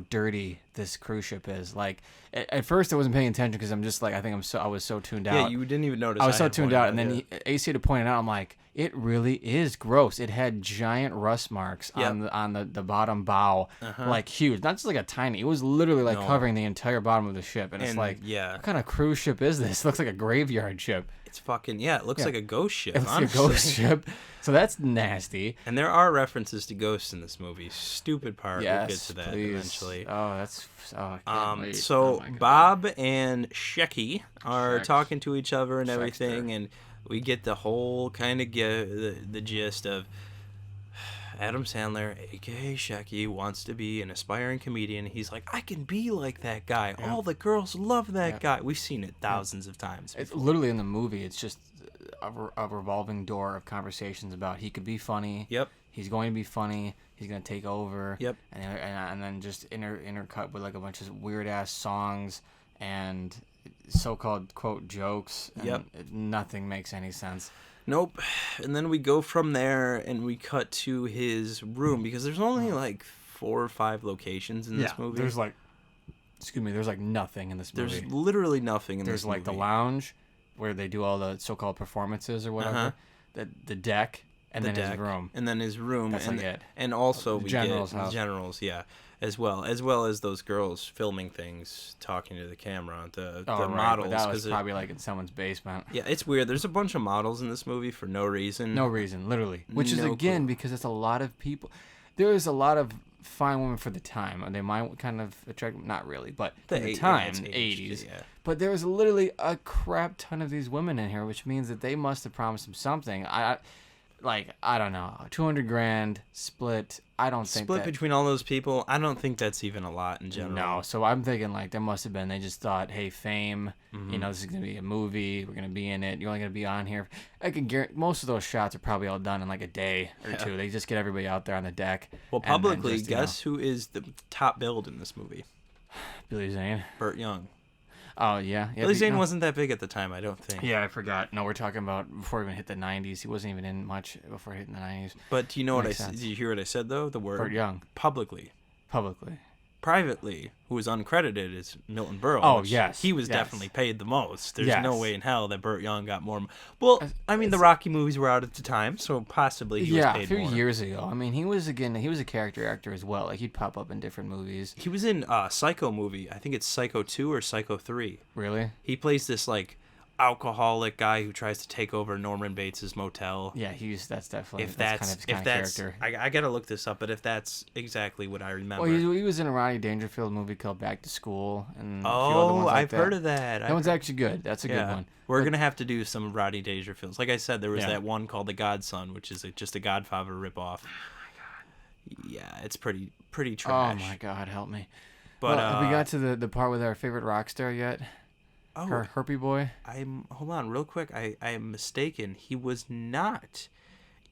dirty this cruise ship is. Like at first I wasn't paying attention because I'm just like I was so tuned out. Yeah, you didn't even notice. I was so tuned out, and then AC had to point it out. I'm like, it really is gross. It had giant rust marks on the bottom bow, like huge. Not just like a tiny. It was literally covering the entire bottom of the ship, and it's like, what kind of cruise ship is this? It looks like a graveyard ship. It's fucking it looks like a ghost ship. It's like a ghost ship. So that's nasty. And there are references to ghosts in this movie. Stupid part. We'll get to that eventually. Oh, that's. Oh, I can't wait. So Bob and Shecky are talking to each other and everything, and we get the whole kind of the gist of Adam Sandler, aka Shecky, wants to be an aspiring comedian. He's like, I can be like that guy. All the girls love that guy. We've seen it thousands of times. It's literally in the movie. It's just a revolving door of conversations about he could be funny. Yep. He's going to be funny. He's going to take over. Yep. And then just intercut with like a bunch of weird ass songs and so-called quote jokes. And nothing makes any sense. Nope. And then we go from there and we cut to his room because there's only like 4 or 5 locations in this movie. There's there's like nothing in this movie. There's literally nothing in this movie. There's like the lounge where they do all the so-called performances or whatever. The deck and then his room. And then his room. That's like it. And also the general's house. The general's, as well as those girls filming things, talking to the camera, the models. But that was probably like in someone's basement. Yeah, it's weird. There's a bunch of models in this movie for no reason. No reason, literally. Which is again because it's a lot of people. There is a lot of fine women for the time. They might kind of attract, not really, but The at the eight- time, yeah, it's 80s. yeah. But there was literally a crap ton of these women in here, which means that they must have promised him something. I don't know, 200 grand split. I don't think Split that, between all those people, I don't think that's even a lot in general. no. So I'm thinking like there must have been. They just thought, hey, fame. Mm-hmm. You know, this is gonna be a movie. We're gonna be in it. You're only gonna be on here. I can guarantee most of those shots are probably all done in like a day or two. They just get everybody out there on the deck. Well, and then publicly, just, guess who is the top billed in this movie? Billy Zane. Burt Young. Oh yeah. Billy Zane wasn't that big at the time, I don't think. Yeah, I forgot. No, we're talking about before he even hit the 90s. He wasn't even in much before hitting the 90s. But do you know what Makes sense. did you hear what I said though? The word Burt Young. publicly. Publicly. Privately, who is uncredited, is Milton Berle. Oh, which yes, he was yes. definitely paid the most. There's Yes. no way in hell that Burt Young got more. Well, I mean, the Rocky movies were out at the time, so possibly he was Yeah, paid a few more. years ago. I mean, he was a character actor as well. Like he'd pop up in different movies. He was in Psycho movie. I think it's Psycho 2 or Psycho 3. Really? He plays this like alcoholic guy who tries to take over Norman Bates's motel. Yeah, that's definitely If that's that's kind of his if kind that's of character. I gotta look this up, but if that's exactly what I remember. Well, he was in a Rodney Dangerfield movie called Back to School, and a few other ones like I've that. heard of that. That one's actually good. That's a good one. We're gonna have to do some Rodney Dangerfields. Like I said, there was Yeah. that one called The Godson, which is just a Godfather ripoff. Oh my god. Yeah, it's pretty trash. Oh my God, help me! But well, have we got to the part with our favorite rock star yet? oh, Herpy boy. hold on real quick. I am mistaken. He was not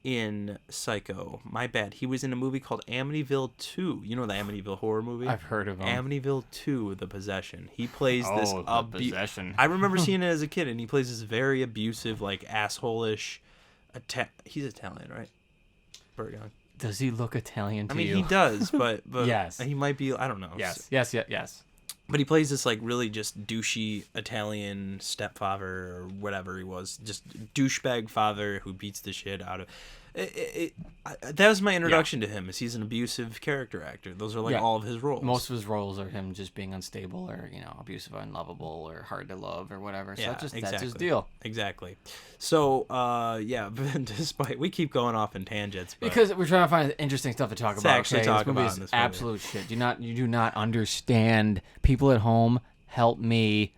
in Psycho. My bad. He was in a movie called Amityville 2. You know the Amityville horror movie? I've heard of him. Amityville 2, The Possession. He plays this the Possession. I remember seeing it as a kid, and he plays this very abusive, like asshole-ish. He's Italian, right? Burt Young. Does he look Italian to I mean, you? he does, but Yes. he might be. I don't know. Yes. But he plays this like really just douchey Italian stepfather or whatever he was, just douchebag father who beats the shit out of. That was my introduction to him. Is he's an abusive character actor. Those are like all of his roles. Most of his roles are him just being unstable or abusive, unlovable, or hard to love or whatever. So that's his deal. Exactly. So but despite we keep going off in tangents, but Because we're trying to find interesting stuff to talk about. actually okay? talk This movie about is in this movie. absolute shit. You do not understand. People at home, help me.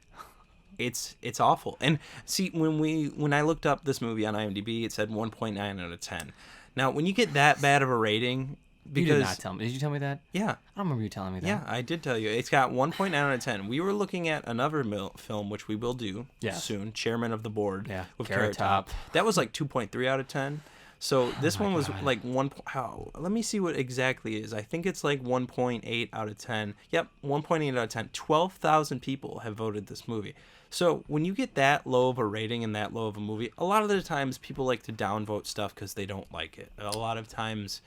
it's awful. And see, when I looked up this movie on IMDb, it said 1.9 out of 10. Now, when you get that bad of a rating, because You did not tell me. Did you tell me that? yeah, I don't remember you telling me that. yeah, I did tell you. It's got 1.9 out of 10. We were looking at another film, which we will do soon, Chairman of the Board, Yeah, with Carrot Carrot Top. Top. That was like 2.3 out of 10. So this one was God. like let me see what exactly it is. I think it's like 1.8 out of 10. Yep, 1.8 out of 10. 12,000 people have voted this movie. So when you get that low of a rating and that low of a movie, a lot of the times people like to downvote stuff because they don't like it. A lot of times,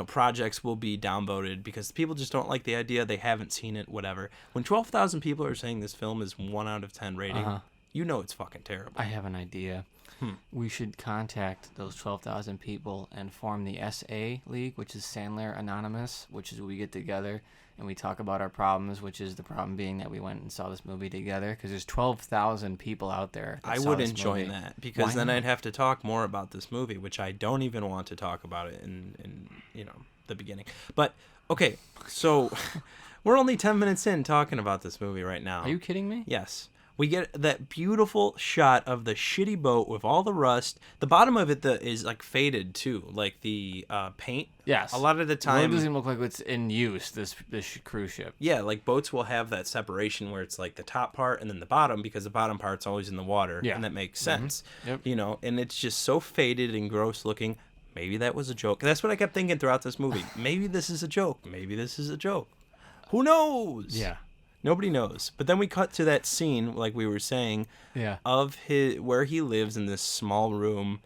projects will be downvoted because people just don't like the idea. They haven't seen it, whatever. When 12,000 people are saying this film is 1 out of 10 rating, it's fucking terrible. I have an idea. We should contact those 12,000 people and form the SA League, which is Sandler Anonymous, which is we get together and we talk about our problems, which is the problem being that we went and saw this movie together because there's 12,000 people out there that I saw wouldn't this join movie. that because Why then not? I'd have to talk more about this movie, which I don't even want to talk about it in the beginning. But okay, so we're only 10 minutes in talking about this movie right now. Are you kidding me? Yes. We get that beautiful shot of the shitty boat with all the rust. The bottom of it is like faded too, like the paint. Yes. A lot of the It time, doesn't look like it's in use, this cruise ship. yeah, like boats will have that separation where it's like the top part and then the bottom because the bottom part's always in the water. Yeah. And that makes sense. Yep. And it's just so faded and gross looking. Maybe that was a joke. That's what I kept thinking throughout this movie. Maybe this is a joke. Maybe this is a joke. Who knows? Yeah. Nobody knows. But then we cut to that scene, like we were saying, Yeah. of where he lives in this small room.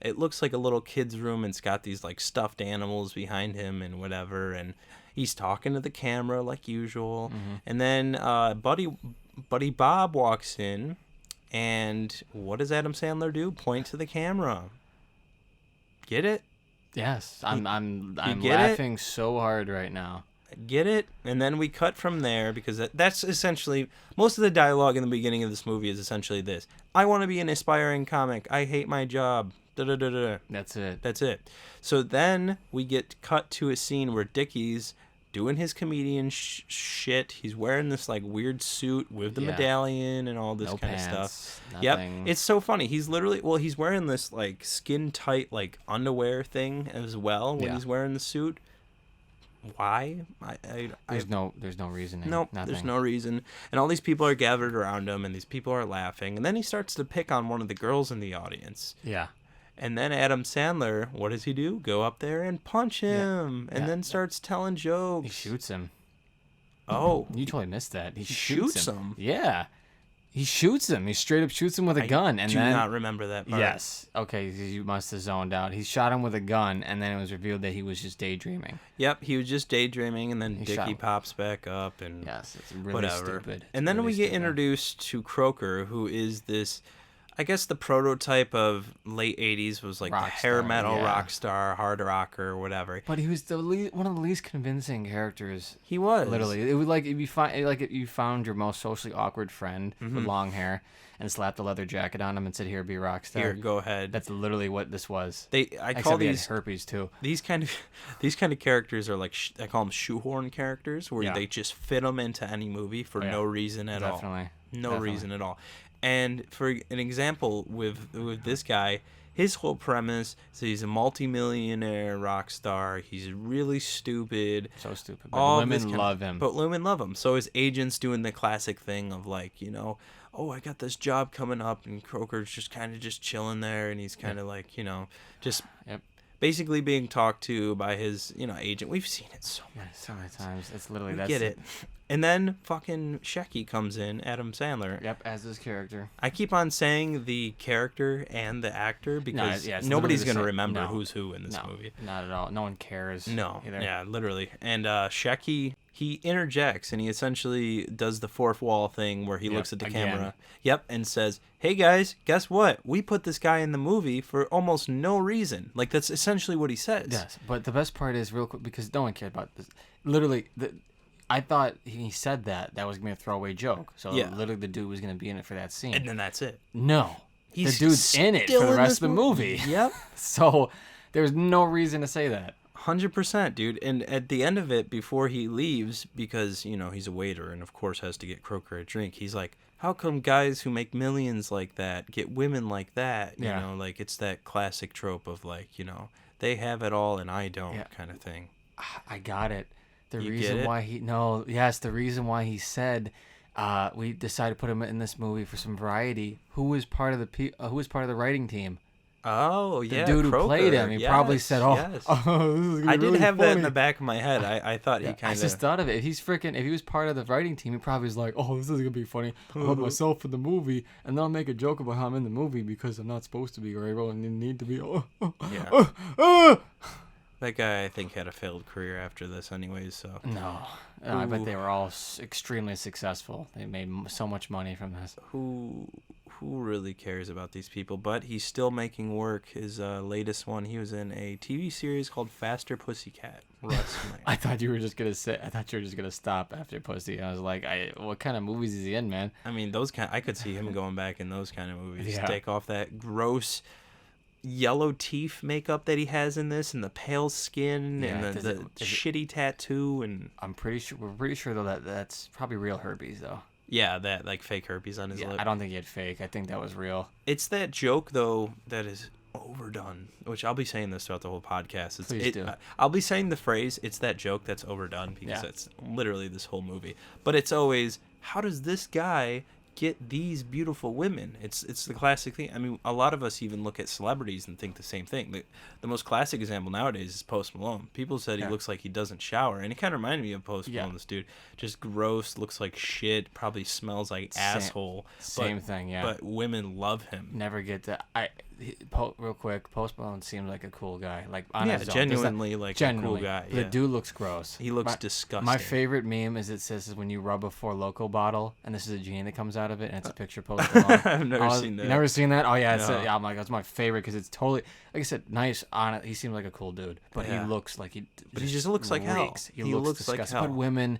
It looks like a little kid's room, and it's got these like stuffed animals behind him and whatever. And he's talking to the camera like usual. And then Buddy Bob walks in, and what does Adam Sandler do? Point to the camera. Get it? Yes. I'm get it? laughing so hard right now. Get it? And then we cut from there because that's essentially most of the dialogue in the beginning of this movie is essentially this: I want to be an aspiring comic. I hate my job. Da-da-da-da. That's it. That's it. So then we get cut to a scene where Dickie's doing his comedian shit. He's wearing this like weird suit with the medallion and all this No kind of pants, stuff. nothing. Yep, it's so funny. He's literally he's wearing this like skin tight like underwear thing as well when he's wearing the suit. Why? There's no reasoning. Nope, Nothing. there's no reason. And all these people are gathered around him, and these people are laughing. And then he starts to pick on one of the girls in the audience. Yeah. And then Adam Sandler, what does he do? Go up there and punch him, and then starts telling jokes. He shoots him. Oh, You totally missed that. He shoots him. Yeah. He shoots him. He straight up shoots him with a gun. And do then, not remember that part. Yes. Okay, you must have zoned out. He shot him with a gun, and then it was revealed that he was just daydreaming. Yep, he was just daydreaming, and then shot Dickie him. pops back up, and Yes, it's really whatever. stupid. And then really we get stupid. introduced to Croker, who is this, I guess the prototype of late 80s was like the Rock hair star, metal yeah. rock star, hard rocker, whatever. But he was one of the least convincing characters. He was. Literally, it would like if you found your most socially awkward friend with long hair and slapped a leather jacket on him and said, "Here, be a rock star." Here, go ahead. That's literally what this was. I Except call he had these herpes too. these kind of characters are like I call them shoehorn characters, where Yeah. they just fit them into any movie for no reason at all. Definitely. No reason at all. And for an example with this guy, his whole premise is he's a multimillionaire rock star. He's really stupid. So stupid. But women love him. But women love him. So his agent's doing the classic thing of like, oh, I got this job coming up, and Croker's just kind of just chilling there, and he's kind of like, just basically being talked to by his, agent. We've seen it so many times. It's literally we that's get it. And then fucking Shecky comes in, Adam Sandler. Yep, as his character. I keep on saying the character and the actor because it's nobody's literally going to the same. remember No. who's who in this No, movie. not at all. No one cares. No, either. yeah, literally. And Shecky, he interjects and he essentially does the fourth wall thing where he looks at the camera. Yep, and says, "Hey guys, guess what? We put this guy in the movie for almost no reason." Like that's essentially what he says. Yes, but the best part is real quick because no one cared about this. Literally, I thought he said that was gonna be a throwaway joke. So literally, the dude was gonna be in it for that scene. And then that's it. No, He's the dude's in it still for the in rest this of the movie. Yep. So there's no reason to say that. 100%, dude. And at the end of it, before he leaves, because, he's a waiter and, of course, has to get Croker a drink, he's like, how come guys who make millions like that get women like that? You know, like, it's that classic trope of, like, they have it all and I don't kind of thing. I got it. The You reason get it? why the reason why he said we decided to put him in this movie for some variety. Who was part of the writing team? Oh, The yeah, dude who Croker. played him. He probably said, "Oh, yes. this is gonna be I did really have that in funny." the back of my head. I thought he I kind just of... thought of it. If he was part of the writing team, he probably was like, "Oh, this is gonna be funny. I'll put myself in the movie, and then I'll make a joke about how I'm in the movie because I'm not supposed to be, or I really need to be." Yeah. That guy, I think, had a failed career after this anyways, so... No, I bet they were all extremely successful. They made so much money from this. Who really cares about these people? But he's still making work. His latest one, he was in a TV series called Faster Pussycat. I thought you were just gonna stop after Pussy. I was like, what kind of movies is he in, man? I mean, I could see him going back in those kind of movies. Yeah. Take off that gross yellow teeth makeup that he has in this, and the pale skin, and the shitty tattoo, and we're pretty sure though that's probably real herpes though. yeah, that like fake herpes on his lip. I don't think he had fake. I think that was real. It's that joke though that is overdone, which I'll be saying this throughout the whole podcast. Please do. I'll be saying the phrase, "It's that joke that's overdone," because that's literally this whole movie. But it's always, how does this guy get these beautiful women? It's the classic thing. I mean, a lot of us even look at celebrities and think the same thing. The most classic example nowadays is Post Malone. People said he looks like he doesn't shower, and he kind of reminded me of Post Malone. This dude, just gross, looks like shit, probably smells like asshole. Same thing, yeah. But women love him. Never get that. Real quick, Post Malone seems like a cool guy. Like on his own. Genuinely a cool guy. The dude looks gross. He looks disgusting. My favorite meme is it says when you rub a Four Loko bottle, and this is a genie that comes out of it, and it's a picture of Post Malone. I've never seen that. You never seen that? Oh yeah, No. I'm like, that's my favorite because it's totally, like I said, nice on it. He seems like a cool dude, but he looks like But he just looks like hell. He looks disgusting. like hell. But women,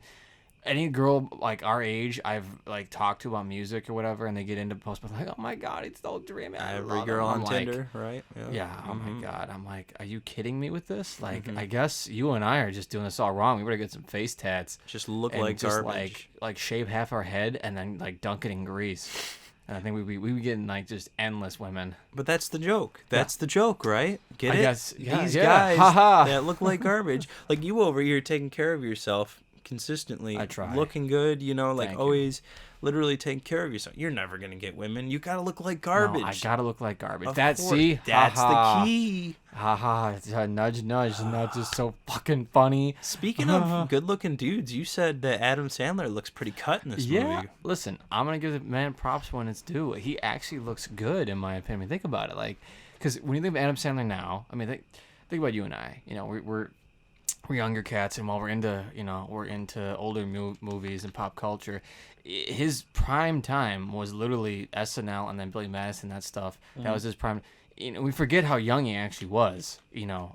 any girl like our age I've like talked to about music or whatever, and they get into Post Malone, like, oh my god, it's so dreamy. I Every love girl him. on I'm Tinder, like, right? yeah, oh my god. I'm like, are you kidding me with this? Like, Mm-hmm. I guess you and I are just doing this all wrong. We better get some face tats Just look and like just garbage. like shave half our head and then like dunk it in grease. And I think we be getting like just endless women. But that's the joke. That's the joke, right? Get I it? guess, yeah, These yeah. guys Haha. that look like garbage. Like you over here taking care of yourself consistently. I try. Looking good, like Thank you. always literally taking care of yourself. You're never going to get women. You got to look like garbage. No, I gotta look like garbage. Of That's course. see, That's haha. the key. Haha, it's a nudge, nudge. Nudge is so fucking funny. Speaking of good-looking dudes, you said that Adam Sandler looks pretty cut in this Yeah, movie. listen, I'm gonna give the man props when it's due. He actually looks good, in my opinion. Think about it, like, because when you think of Adam Sandler now, I mean, think about you and I. We're younger cats, and while we're into older movies and pop culture, his prime time was literally SNL and then Billy Madison, that stuff. That was his prime. We forget how young he actually was.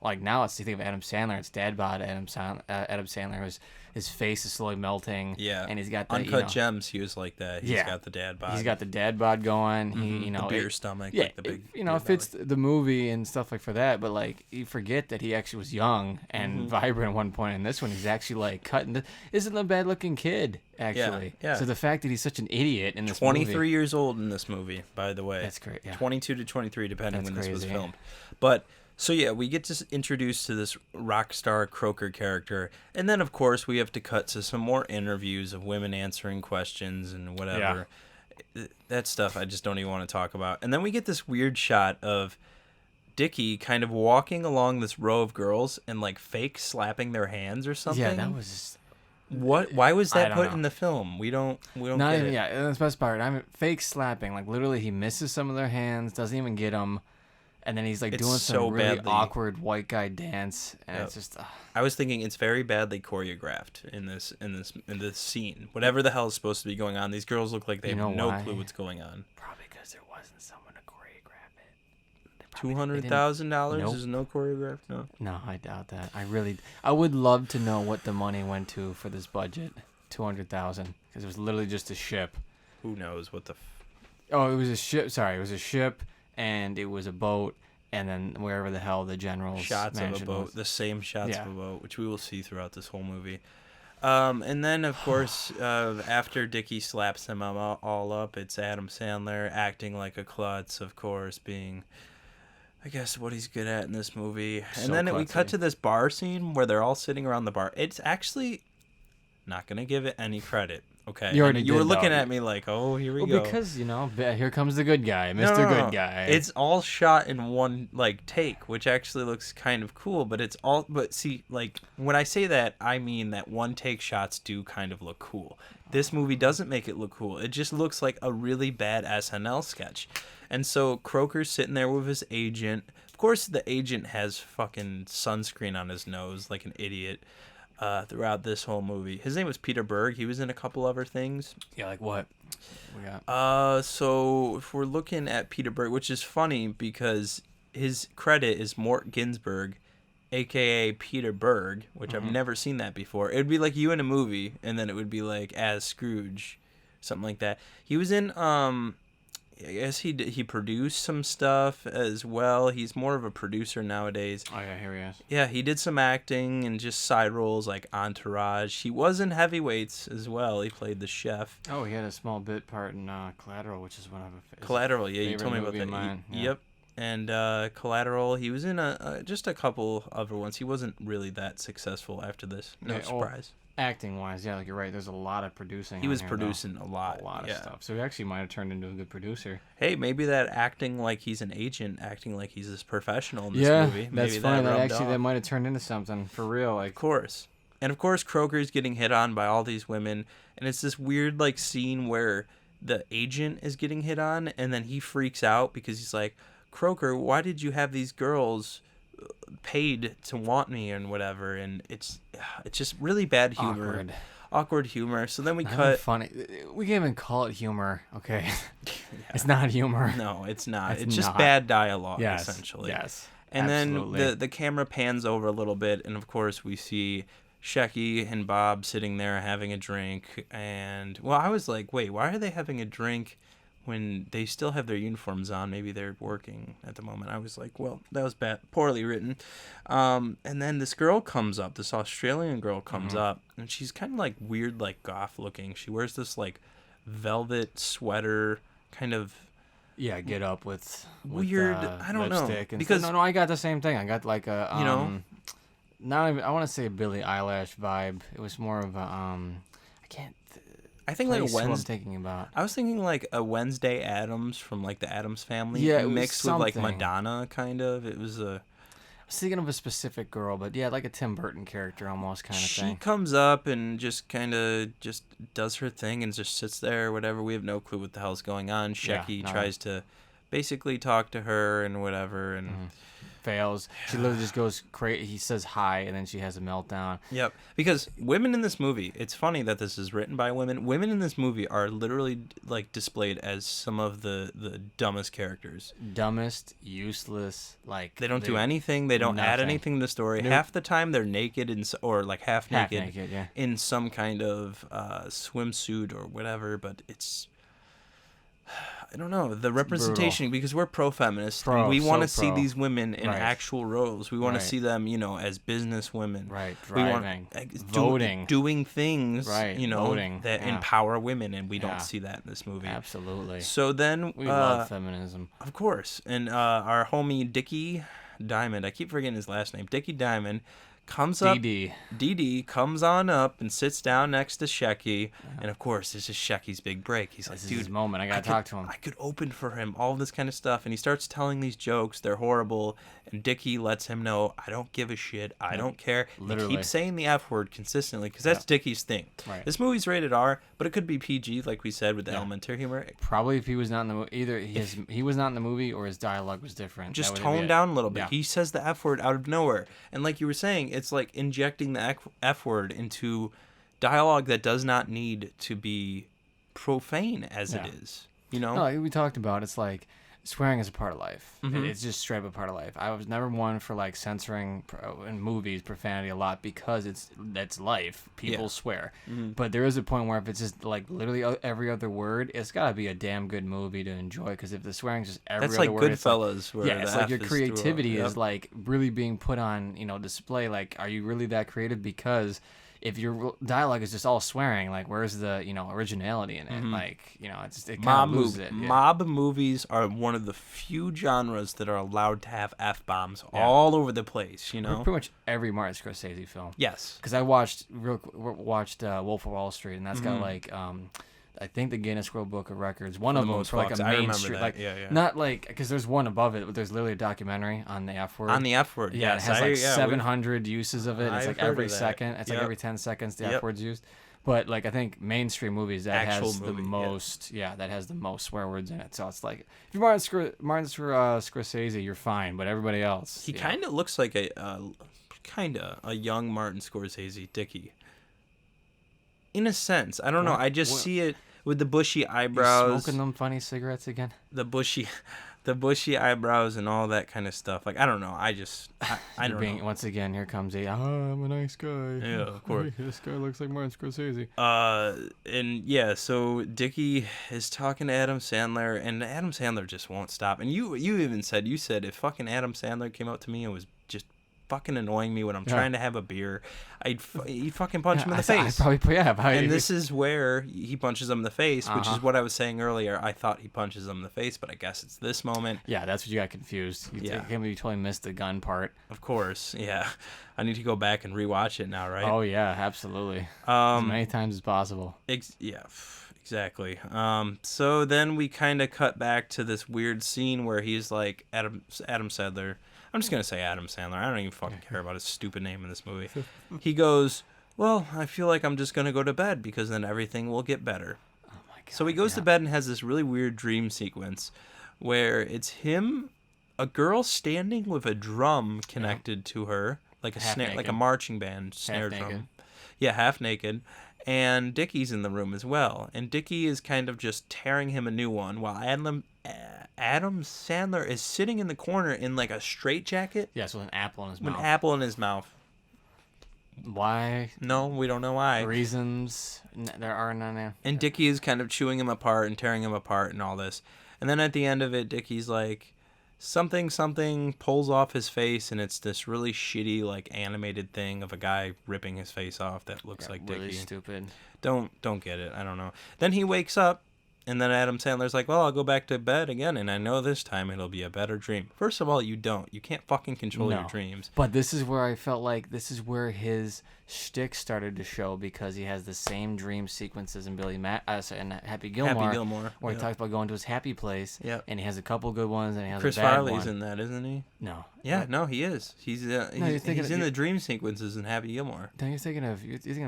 Like now it's, you think of Adam Sandler, it's dad bod Adam Sandler. His face is slowly melting. Yeah. And he's got the, Uncut Gems, he was like that. He's got the dad bod. He's got the dad bod going. He, the beer stomach. Yeah, like the big it fits the movie and stuff like for that. But like, you forget that he actually was young and vibrant at one point. In this one, he's actually like cutting. Isn't a bad looking kid actually. Yeah. So the fact that he's such an idiot in this 23 movie, years old in this movie, by the way. That's great. Yeah. 22 to 23, depending That's when this was crazy. filmed. But so yeah, we get introduced to this rock star Croker character, and then of course we have to cut to some more interviews of women answering questions and whatever. That stuff I just don't even want to talk about. And then we get this weird shot of Dickie kind of walking along this row of girls and like fake slapping their hands or something. Yeah, that was What? Why was I that don't put know. in the film? We don't not get even. it. Yeah, and that's the best part. I mean, fake slapping. Like literally, he misses some of their hands, doesn't even get them. And then he's like It's doing so some really badly- awkward white guy dance, and Yep. it's just I was thinking it's very badly choreographed in this scene. Whatever the hell is supposed to be going on, these girls look like they You know have no why? clue what's going on. probably because there wasn't someone to choreograph it. They probably- they didn't- $200,000 Nope. is no choreographed. No. No, I doubt that. I would love to know what the money went to for this budget. 200,000, because it was literally just a ship. Who knows what the. Oh, it was a ship. Sorry, it was a ship, and it was a boat, and then wherever the hell the general's Shots of a mansion boat, was. the same shots Yeah. of a boat, which we will see throughout this whole movie. And then, of course, after Dickie slaps him all up, it's Adam Sandler acting like a klutz, of course, being, I guess, what he's good at in this movie. And So then we cut klutzy. to this bar scene where they're all sitting around the bar. It's actually not going to give it any credit. Okay. You already You were did, looking though. at me like, oh, here we Well, go. because here comes the good guy, No, Mr. no, no. Good Guy. It's all shot in one take, which actually looks kind of cool. But see, like when I say that, I mean that one take shots do kind of look cool. This movie doesn't make it look cool. It just looks like a really bad SNL sketch. And so Croker's sitting there with his agent. Of course, the agent has fucking sunscreen on his nose like an idiot. Throughout this whole movie. His name was Peter Berg. He was in a couple other things. Yeah, like what? We got So if we're looking at Peter Berg, which is funny because his credit is Mort Ginsburg, aka Peter Berg, which I've never seen that before. It would be like you in a movie, and then it would be like as Scrooge, something like that. He was in I guess he produced some stuff as well. He's more of a producer nowadays. Oh yeah, here he is. Yeah, he did some acting and just side roles like Entourage. He was in Heavyweights as well. He played the chef. Oh, he had a small bit part in Collateral, which is one of his Collateral, yeah, you favorite told me about movie that. of mine, yeah. Yep. And Collateral, he was in just a couple other ones. He wasn't really that successful after this. No Yeah, surprise. Acting wise, yeah, like you're right. There's a lot of producing. He on was here, though. producing a lot. A lot of yeah. stuff. So he actually might have turned into a good producer. Hey, maybe that acting like he's an agent, acting like he's this professional in this Yeah, movie. that's maybe funny. That rubbed actually off. that might have turned into something for real. Like Of course. And of course Croker's getting hit on by all these women, and it's this weird like scene where the agent is getting hit on, and then he freaks out because he's like, Croker, why did you have these girls paid to want me and whatever? And it's just really bad humor. Awkward humor. So then we Not even cut. funny. We can't even call it humor. Okay, it's not humor. No, it's not. It's It's just not. bad dialogue, Yes, essentially. yes. And absolutely. then the camera pans over a little bit, and of course we see Shecky and Bob sitting there having a drink, and well, I was like, wait, why are they having a drink when they still have their uniforms on? Maybe they're working at the moment. I was like, well, that was bad, poorly written. And then this girl comes up, this Australian girl comes up, and she's kind of like weird, like goth looking. She wears this like velvet sweater, kind of. Yeah, get up with Weird. I don't know, lipstick and because no, I got the same thing. I got like a you know, not even, I want to say a Billie Eilish vibe. It was more of a I can't. I think like a place who I'm Wednesday. thinking about. I was thinking like a Wednesday Addams from like the Addams Family, Yeah, it was mixed with like something. Madonna, kind of. It was a. I was thinking of a specific girl, but yeah, like a Tim Burton character almost kind of She thing. comes up and just kind of just does her thing and just sits there or whatever. We have no clue what the hell's going on. Yeah, Shecky no. tries to basically talk to her and whatever, and Fails. She literally just goes crazy. He says hi, and then she has a meltdown. yep. Because women in this movie, it's funny that this is written by women. Women in this movie are literally like displayed as some of the dumbest characters. Dumbest, useless, like They don't do anything. They don't add nothing. anything to the story. Nope. Half the time they're naked or like half half naked, naked. Yeah. in some kind of swimsuit or whatever. But it's, I don't know, the representation, because we're pro-feminist. Pro, and we want to so see pro. these women in Right. actual roles. We want Right. to see them, as business women. Right. We want Driving. voting, Voting. doing things, Right, voting, that yeah. empower women, and we Yeah. don't see that in this movie. Absolutely. So then, We love feminism. of course, and our homie Dickie Diamond, I keep forgetting his last name, Dickie Diamond, comes up. DD. DD comes on up and sits down next to Shecky, and of course, this is Shecky's big break. He's like, This is dude, his moment. I gotta talk to him. I could open for him, all this kind of stuff. And he starts telling these jokes. They're horrible. And Dickie lets him know, I don't give a shit. I don't care. Literally. He keeps saying the F word consistently because that's Dickie's thing. Right. This movie's rated R, but it could be PG, like we said, with the elementary humor. Probably if he was not in the movie, either he was not in the movie or his dialogue was different. Just That would be tone it. down a little bit. Yeah. He says the F word out of nowhere. And like you were saying, it's like injecting the F word into dialogue that does not need to be profane as it Yeah. is. You know? No, like we talked about, it's like swearing is a part of life. Mhm. It's just straight up a part of life. I was never one for like censoring in movies profanity a lot because that's life. People Yeah. swear, Mhm. but there is a point where if it's just like literally every other word, it's gotta be a damn good movie to enjoy. Because if the swearing's just every That's other like word, it's like, Goodfellas, where yeah, the it's like F your is through a- creativity Yep. is like really being put on display. Like, are you really that creative? Because if your dialogue is just all swearing, like where's the originality in it? Like it kind Mob of loses movie. it. Yeah. Mob movies are one of the few genres that are allowed to have F bombs all over the place. You know. Pretty much every Martin Scorsese film. Yes. Because I watched Wolf of Wall Street, and that's got Mm-hmm. like I think the Guinness World Book of Records. One of the them most for like fucks. a I remember mainstream, that. like Yeah. not like because there's one above it, but there's literally a documentary on the F word. On the F word. Yeah, yes. it has like yeah, 700 uses of it. It's I've like heard every of that. second. It's like Yep. every 10 seconds the F Yep. word's used. But like I think mainstream movies that Actual has movie, the yeah. most, that has the most swear words in it. So it's like if you're Martin Scorsese, you're fine, but everybody else, He kind of looks like a young Martin Scorsese, Dickie. In a sense, I don't know. I just see it with the bushy eyebrows, smoking them funny cigarettes again. the bushy eyebrows, and all that kind of stuff. Like I don't know. I don't know. Once again, here comes I'm a nice guy. Yeah, of course. This guy looks like Martin Scorsese. And yeah, so Dickie is talking to Adam Sandler, and Adam Sandler just won't stop. And you even said if fucking Adam Sandler came up to me and was just fucking annoying me when I'm trying to have a beer, he'd fucking punch him in the face. I probably And this is where he punches him in the face, which Uh-huh. is what I was saying earlier. I thought he punches him in the face, but I guess it's this moment. Yeah, that's what you got confused. You Yeah. can't believe you totally missed the gun part. Of course, yeah. I need to go back and rewatch it now, right? Oh yeah, absolutely. As many times as possible. Exactly. So then we kind of cut back to this weird scene where he's like Adam Sandler. I'm just gonna say Adam Sandler. I don't even fucking care about his stupid name in this movie. He goes, "Well, I feel like I'm just gonna go to bed because then everything will get better." Oh my god. So he goes to bed and has this really weird dream sequence where it's him, a girl standing with a drum connected to her, like a Half snare, like a naked. marching band snare Half drum. naked. Yeah, half naked. And Dickie's in the room as well. And Dickie is kind of just tearing him a new one while Adam Sandler is sitting in the corner in like a straitjacket Yes, with an apple in his with mouth. an apple in his mouth. Why? No, we don't know why. Reasons? There are none. And Dickie is kind of chewing him apart and tearing him apart and all this. And then at the end of it, Dickie's like, something pulls off his face, and it's this really shitty, like, animated thing of a guy ripping his face off that looks like Dickie. Really stupid. Don't get it. I don't know. Then he wakes up, and then Adam Sandler's like, well, I'll go back to bed again, and I know this time it'll be a better dream. First of all, you don't. You can't fucking control your dreams. But this is where I felt like this is where his shtick started to show, because he has the same dream sequences in and Happy Gilmore. Where he talks about going to his happy place. Yeah. And he has a couple good ones, and he has Chris a bad Farley's one. in that, isn't he? No. Yeah, no, he is. He's in the dream sequences in Happy Gilmore. No, you're thinking of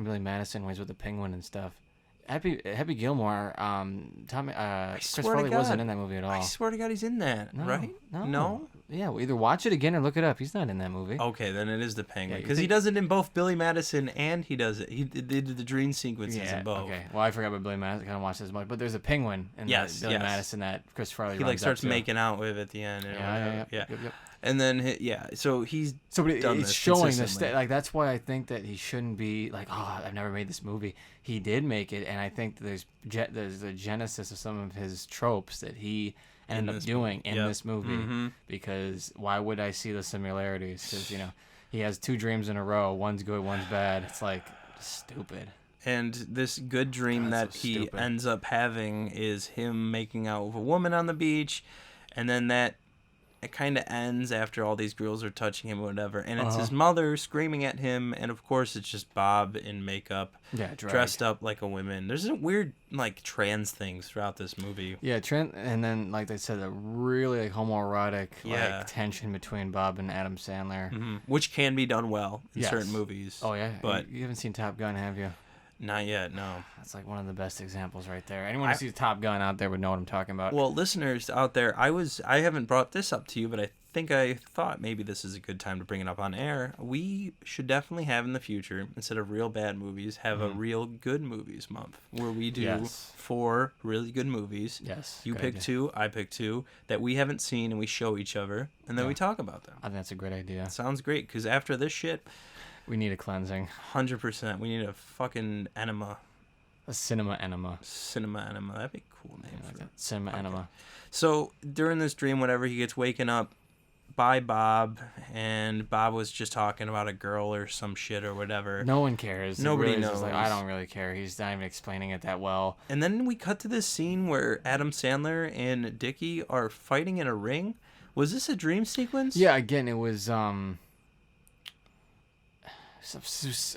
Billy Madison when he's with the penguin and stuff. Happy Gilmore, Chris Farley wasn't in that movie at all. I swear to God, he's in right? No? Yeah, well, either watch it again or look it up. He's not in that movie. Okay, then it is the penguin. Because he does it in both Billy Madison and he does it. He did the dream sequences in both. Okay, well, I forgot about Billy Madison. I kind of watched this much. But there's a penguin in Billy Madison that Chris Farley he starts making out with at the end. Yeah. Yep. And then, so he's it's showing this. Like, that's why I think that he shouldn't be like, oh, I've never made this movie. He did make it, and I think there's the genesis of some of his tropes that he ended up doing in this movie. Because why would I see the similarities? Because, he has two dreams in a row. One's good, one's bad. It's like stupid. And this good dream that he ends up having is him making out with a woman on the beach, and then it kind of ends after all these girls are touching him or whatever, and it's his mother screaming at him, and of course it's just Bob in makeup, dressed up like a woman. There's some weird, like, trans things throughout this movie. Yeah, and then, like they said, a really homoerotic like tension between Bob and Adam Sandler. Which can be done well in certain movies. Oh, yeah? But you haven't seen Top Gun, have you? Not yet, no. That's like one of the best examples right there. Anyone who sees Top Gun out there would know what I'm talking about. Well, listeners out there, I haven't brought this up to you, but I thought maybe this is a good time to bring it up on air. We should definitely have in the future, instead of real bad movies, have a real good movies month where we do 4 really good movies. Yes. You pick 2, I pick 2 that we haven't seen, and we show each other, and then we talk about them. I think that's a great idea. Sounds great, because after this shit, we need a cleansing. 100%. We need a fucking enema. A cinema enema. Cinema enema. That'd be a cool name for that. Cinema enema. So during this dream, whatever, he gets waken up by Bob, and Bob was just talking about a girl or some shit or whatever. No one cares. Nobody knows. Like, I don't really care. He's not even explaining it that well. And then we cut to this scene where Adam Sandler and Dickie are fighting in a ring. Was this a dream sequence? Yeah, again, it was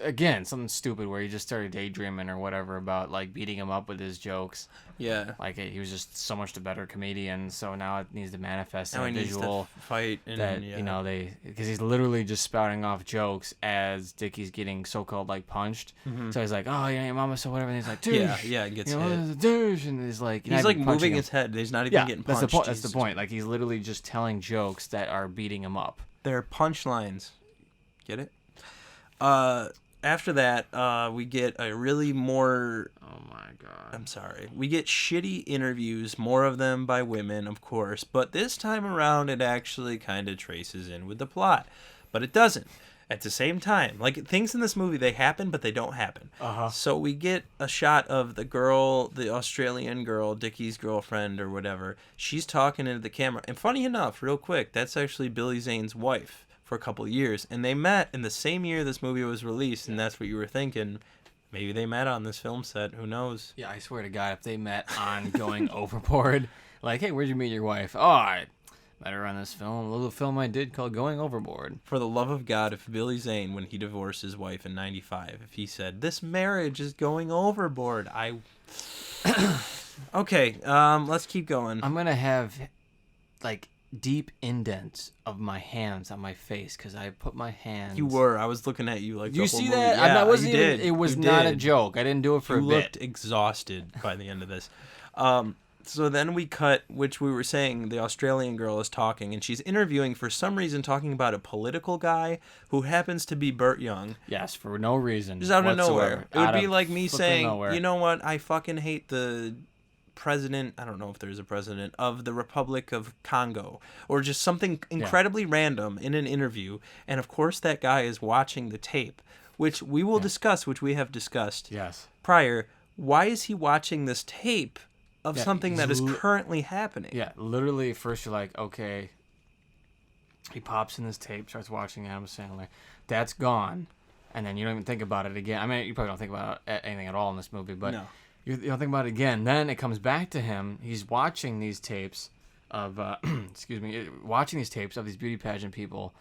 again, something stupid where he just started daydreaming or whatever about, like, beating him up with his jokes. Yeah. Like, he was just so much the better comedian, so now it needs to manifest in a visual needs to fight. And, that, because he's literally just spouting off jokes as Dickie's getting so-called, like, punched. So he's like, oh, yeah, your mama, so whatever. And he's like, douche. Yeah, gets hit. What is a douche? And he's like, moving his head. He's not even getting punched. That's the point. Like, he's literally just telling jokes that are beating him up. They're punchlines. Get it? After that, we get a really more... Oh, my God. I'm sorry. We get shitty interviews, more of them by women, of course. But this time around, it actually kind of traces in with the plot. But it doesn't. At the same time. Like, things in this movie, they happen, but they don't happen. So we get a shot of the girl, the Australian girl, Dickie's girlfriend or whatever. She's talking into the camera. And funny enough, real quick, that's actually Billy Zane's wife. For a couple of years, and they met in the same year this movie was released, and that's what you were thinking. Maybe they met on this film set. Who knows? Yeah, I swear to God, if they met on Going Overboard, like, hey, where'd you meet your wife? Oh, I met her on this film, a little film I did called Going Overboard. For the love of God, if Billy Zane, when he divorced his wife in '95, if he said, this marriage is going overboard, Okay, let's keep going. I'm gonna have, like, deep indents of my hands on my face because I put my hands. You were. I was looking at you like. You the whole see movie. that? Yeah, I wasn't you even. did. It was you not did. a joke. I didn't do it for you a bit. Looked exhausted by the end of this. So then we cut, which we were saying, the Australian girl is talking, and she's interviewing for some reason, talking about a political guy who happens to be Burt Young. Yes, for no reason. Just out of whatsoever. nowhere. It would be like me saying, nowhere. You know what? I fucking hate the president, I don't know if there's a president, of the Republic of Congo, or just something incredibly random in an interview, and of course that guy is watching the tape. which we will discuss, which we have discussed Yes. prior. Why is he watching this tape of something that is currently happening? Yeah, literally, first you're like, okay. He pops in this tape, starts watching Adam Sandler. That's gone. And then you don't even think about it again. I mean, you probably don't think about anything at all in this movie, but you don't think about it again. Then it comes back to him. He's watching these tapes of, watching these tapes of these beauty pageant people.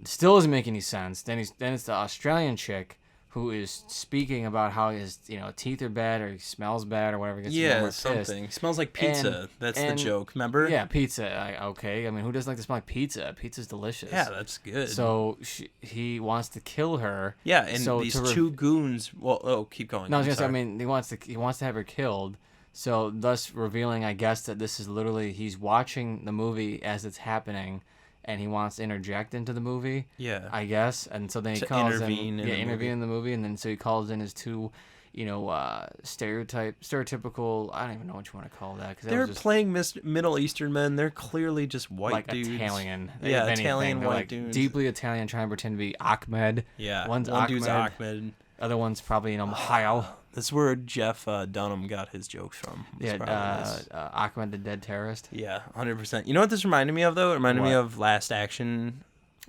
Still doesn't make any sense. Then it's the Australian chick who is speaking about how his teeth are bad or he smells bad or whatever. Yeah, something. He smells like pizza. That's the joke. Remember? Yeah, pizza. Okay. I mean, who doesn't like to smell like pizza? Pizza's delicious. Yeah, that's good. So he wants to kill her. Yeah, and so these two goons. Well, keep going. No, I was gonna say. I mean, he wants to have her killed. So thus revealing, I guess, that this is literally he's watching the movie as it's happening. And he wants to interject into the movie. Yeah. I guess. And so then he calls intervene in the movie. And then so he calls in his two, stereotypical. I don't even know what you want to call that. They're playing Middle Eastern men. They're clearly just white dudes. Italian. Yeah, Italian white dudes. Deeply Italian, trying to pretend to be Ahmed. Yeah. One dude's Ahmed. Other one's probably Hayal. That's where Jeff Dunham got his jokes from. Ahmed, the dead terrorist. Yeah, 100%. You know what this reminded me of, though? It reminded me of Last Action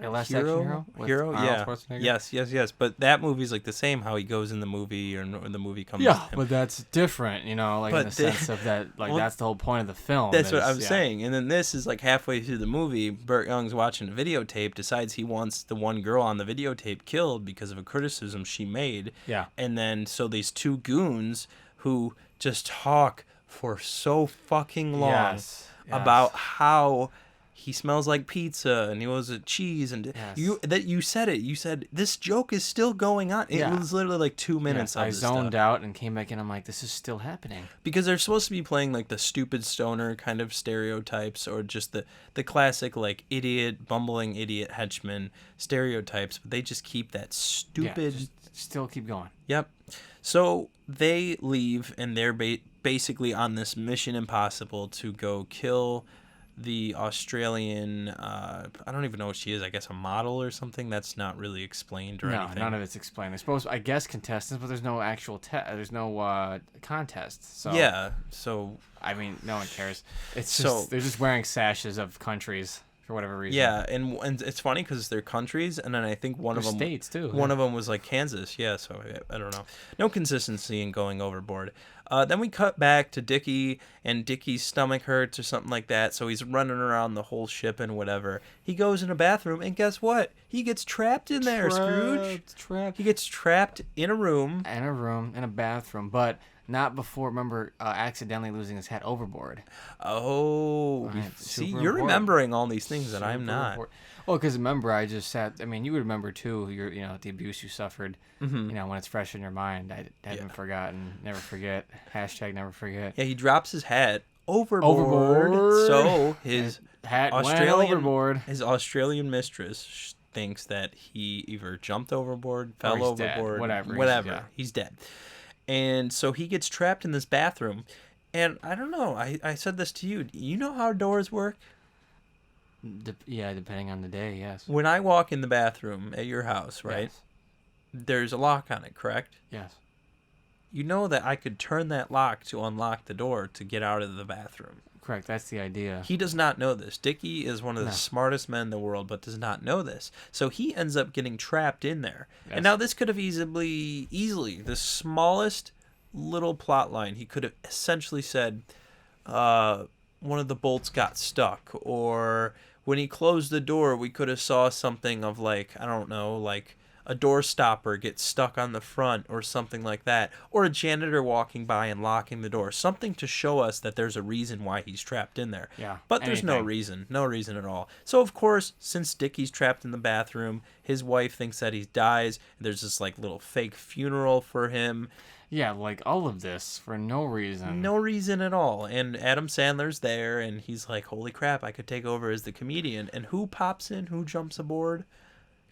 Last Action Hero? Yeah. Yes. But that movie's like the same, how he goes in the movie or the movie comes to him. But that's different, in the sense of that, that's the whole point of the film. That's what I'm saying. And then this is like halfway through the movie, Burt Young's watching a videotape, decides he wants the one girl on the videotape killed because of a criticism she made. Yeah. And then so these two goons who just talk for so fucking long about how he smells like pizza and he was a cheese and you said it. You said this joke is still going on. It was literally like 2 minutes of I zoned out and came back in. I'm like, this is still happening. Because they're supposed to be playing like the stupid stoner kind of stereotypes or just the classic like bumbling idiot henchman stereotypes, but they just keep that stupid still keep going. Yep. So they leave and they're basically on this mission impossible to go kill the Australian, I don't even know what she is. I guess a model or something. That's not really explained or anything. No, none of it's explained. They're supposed, I guess, contestants, but there's no actual there's no contest. So yeah. So I mean, no one cares. It's just they're just wearing sashes of countries for whatever reason. Yeah, and it's funny because they're countries, and then I think one of them states too. One of them was like Kansas. Yeah. So I don't know. No consistency in going overboard. Then we cut back to Dickie, and Dickie's stomach hurts or something like that, so he's running around the whole ship and whatever. He goes in a bathroom, and guess what? He gets trapped in there, Scrooge. He gets trapped in a room. In a bathroom, but not before, remember, accidentally losing his hat overboard. Oh, see, you're remembering all these things that I'm not. Well, because remember, I just sat. I mean, you would remember too. The abuse you suffered. Mm-hmm. When it's fresh in your mind. I haven't forgotten. Never forget. # never forget. Yeah, he drops his hat overboard. So his hat went overboard. His Australian mistress thinks that he either jumped overboard, fell overboard, whatever. He's dead. And so he gets trapped in this bathroom. And I don't know. I said this to you. You know how doors work? Depending on the day, yes. When I walk in the bathroom at your house, right? Yes. There's a lock on it, correct? Yes. You know that I could turn that lock to unlock the door to get out of the bathroom. Correct. That's the idea. He does not know this. Dickie is one of the smartest men in the world, but does not know this. So he ends up getting trapped in there. Yes. And now this could have easily, the smallest little plot line, he could have essentially said, one of the bolts got stuck, or when he closed the door, we could have saw something of like, I don't know, like a door stopper gets stuck on the front or something like that, or a janitor walking by and locking the door, something to show us that there's a reason why he's trapped in there. Yeah. But there's no reason at all. So of course, since Dickie's trapped in the bathroom, his wife thinks that he dies. There's this like little fake funeral for him. Yeah, like all of this for no reason. No reason at all. And Adam Sandler's there, and he's like, holy crap, I could take over as the comedian. And who pops in? Who jumps aboard?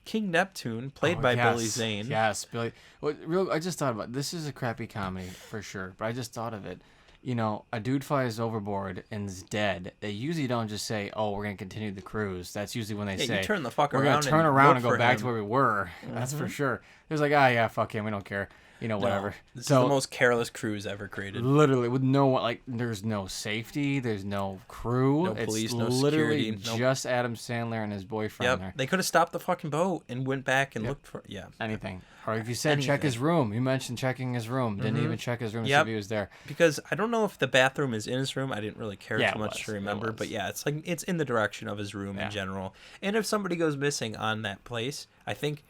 King Neptune, played by Billy Zane. Yes, Billy. I just thought about it. This is a crappy comedy for sure, but I just thought of it. you know, a dude flies overboard and is dead, they usually don't just say, "Oh, we're gonna continue the cruise." That's usually when they Yeah, say, you turn the fuck "We're around gonna turn and around look and go for back him. to where we were." That's for sure. It was like, "Ah, yeah, fuck him, we don't care," you know, whatever. No, this So is the most careless cruise ever created. literally, with no like, there's no safety, there's no crew, No it's police, no literally security, nope. just Adam Sandler and his boyfriend Yep, there. they could have stopped the fucking boat and went back and looked for Anything. Or if you said check his room, you mentioned checking his room. Didn't even check his room to see if he was there. Because I don't know if the bathroom is in his room. I didn't really care Yeah, too it much was, to it remember, but was. yeah, it's like it's in the direction of his room in general. And if somebody goes missing on that place, I think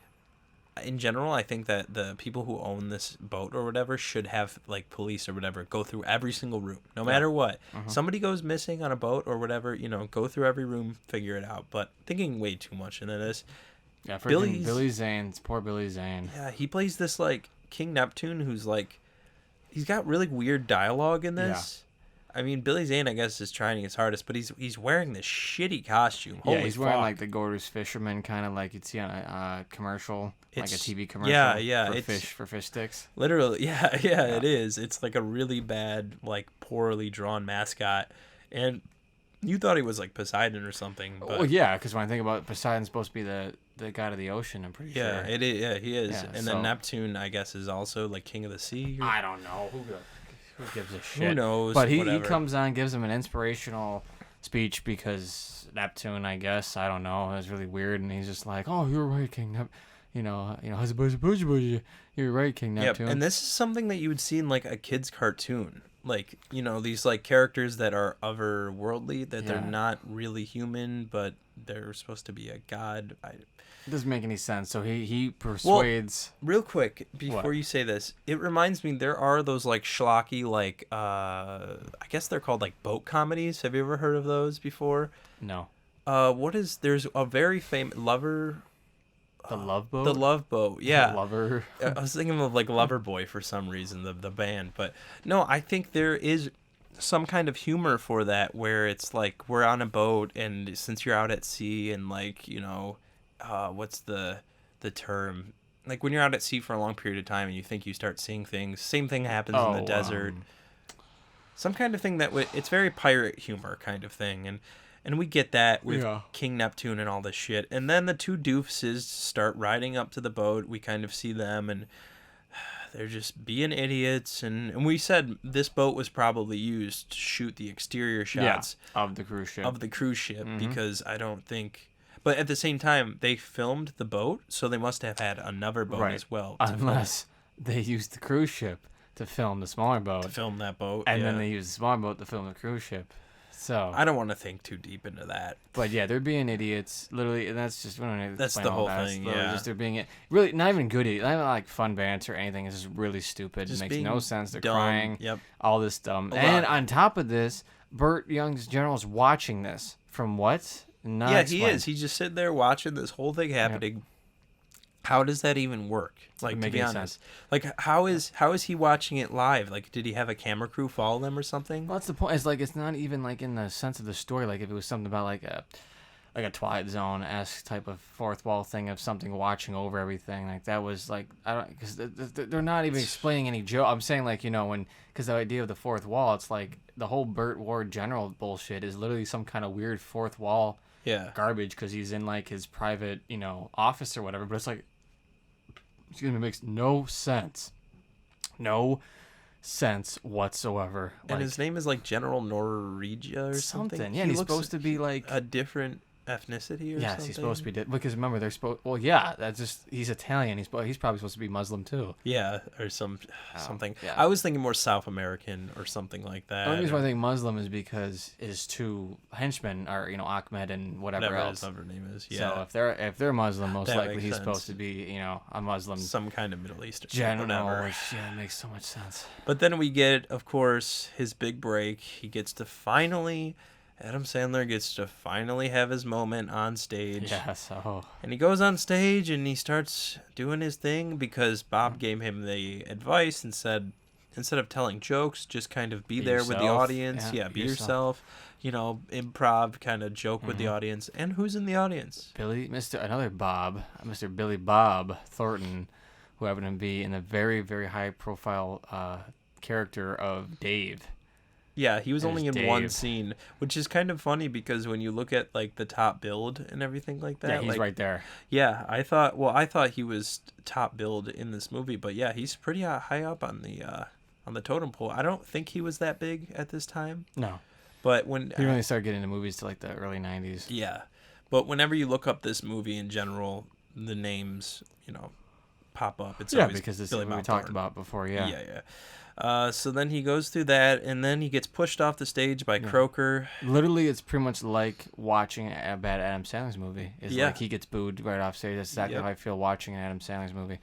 in general, I think that the people who own this boat or whatever should have like police or whatever go through every single room, no matter what. Somebody goes missing on a boat or whatever, you know, go through every room, figure it out. But thinking way too much into this. Yeah, Billy Zane, poor Billy Zane. Yeah, he plays this like King Neptune who's like, he's got really weird dialogue in this. I mean, Billy Zane, I guess, is trying his hardest, but he's wearing this shitty costume. Holy He's wearing fuck. like the Gorder's fisherman kind of like you'd see on a commercial, like a It's- TV commercial. yeah, for it's- fish sticks. Literally, yeah, it is. It's like a really bad, like poorly drawn mascot, and you thought he was like Poseidon or something. But Well, yeah, because when I think about it, Poseidon's supposed to be the god of the ocean. I'm pretty yeah, sure. it is. Yeah, he is. Yeah, And so- then Neptune, I guess, is also like king of the sea. I don't know who gives a shit. Who knows? But he Whatever. comes on, gives him an inspirational speech because Neptune, I guess, I don't know, it was really weird, and he's just like, "Oh, you're right, King you know, you're right, King Neptune." Yep, and this is something that you would see in like a kid's cartoon. Like, you know, these like characters that are otherworldly, that they're Yeah. not really human, but they're supposed to be a god. It doesn't make any sense. So he persuades. Real quick, before What? you say this, it reminds me there are those like schlocky, like, I guess they're called like boat comedies. Have you ever heard of those before? No, There's a very famous Lover. the Love Boat. The Love Boat, yeah. Lover. I was thinking of like Loverboy for some reason, the band, but no, I think there is some kind of humor for that where it's like we're on a boat and since you're out at sea and like, you know, what's the term? Like when you're out at sea for a long period of time and you think you start seeing things, same thing happens in the desert. Some kind of thing that it's very pirate humor kind of thing, and we get that with King Neptune and all this shit. And then the two doofuses start riding up to the boat. We kind of see them, and they're just being idiots. And we said this boat was probably used to shoot the exterior shots of the cruise ship. because I don't think... But at the same time, they filmed the boat, so they must have had another boat as well. Unless they used the cruise ship to film the smaller boat. To film that boat. And then they used the smaller boat to film the cruise ship. So I don't want to think too deep into that. But yeah, they're being idiots, literally, and that's just we don't need to That's explain the all whole that. thing. It's literally Yeah, just they're being really not even good idiots, not even like fun banter or anything. It's just really stupid. Just It makes being no sense. They're dumb. crying. Yep. All this dumb. A And lot. on top of this, Burt Young's general's watching this from what? Not Yeah, explained. he is. He's just sitting there watching this whole thing happening. How does that even work? Like, to make be any honest, sense. like how is he watching it live? Like, did he have a camera crew follow them or something? Well, that's the point. It's like it's not even like in the sense of the story. Like if it was something about like a Twilight Zone-esque type of fourth wall thing of something watching over everything. Like that was like I don't because they're not even explaining any joke. I'm saying like because the idea of the fourth wall, it's like the whole Burt Ward general bullshit is literally some kind of weird fourth wall garbage because he's in like his private office or whatever. But it's like excuse me, it makes no sense. No sense whatsoever. And his name is like General Norwegia or something. Yeah, and he's supposed to be like a different ethnicity or something. Yes, he's supposed to be because remember they're supposed. Well, yeah, that's just he's Italian. He's probably supposed to be Muslim too. Yeah, or something. yeah. I was thinking more South American or something like that. The only reason why I think Muslim is because his two henchmen are Ahmed and whatever else. his other name is. Yeah. So if they're Muslim, most That likely makes he's sense. supposed to be a Muslim Some kind of Middle Eastern general. whatever. Which it makes so much sense. But then we get, of course, his big break. He gets to Adam Sandler gets to finally have his moment on stage. Yeah. So. And he goes on stage and he starts doing his thing because Bob gave him the advice and said, instead of telling jokes, just kind of be there with the yourself. audience. Yeah, be yourself. Improv, kind of joke with the audience. And who's in the audience? Mr. Billy Bob Thornton, who happened to be in a very, very high profile character of Dave. Yeah, he was There's only in one Dave. scene, which is kind of funny because when you look at like the top build and everything like that, Yeah, he's like, right there. Yeah, I thought he was top build in this movie, but yeah, he's pretty high up on the totem pole. I don't think he was that big at this time, No, but when he didn't really start getting into movies to like the early '90s. yeah, but whenever you look up this movie in general, the names pop up. It's always because this is Billy what we Bob talked Thornton. about before. Yeah. So then he goes through that, and then he gets pushed off the stage by Croker. Literally, it's pretty much like watching a bad Adam Sandler's movie. It's Yeah. like he gets booed right off stage. That's exactly Yep. how I feel watching an Adam Sandler's movie.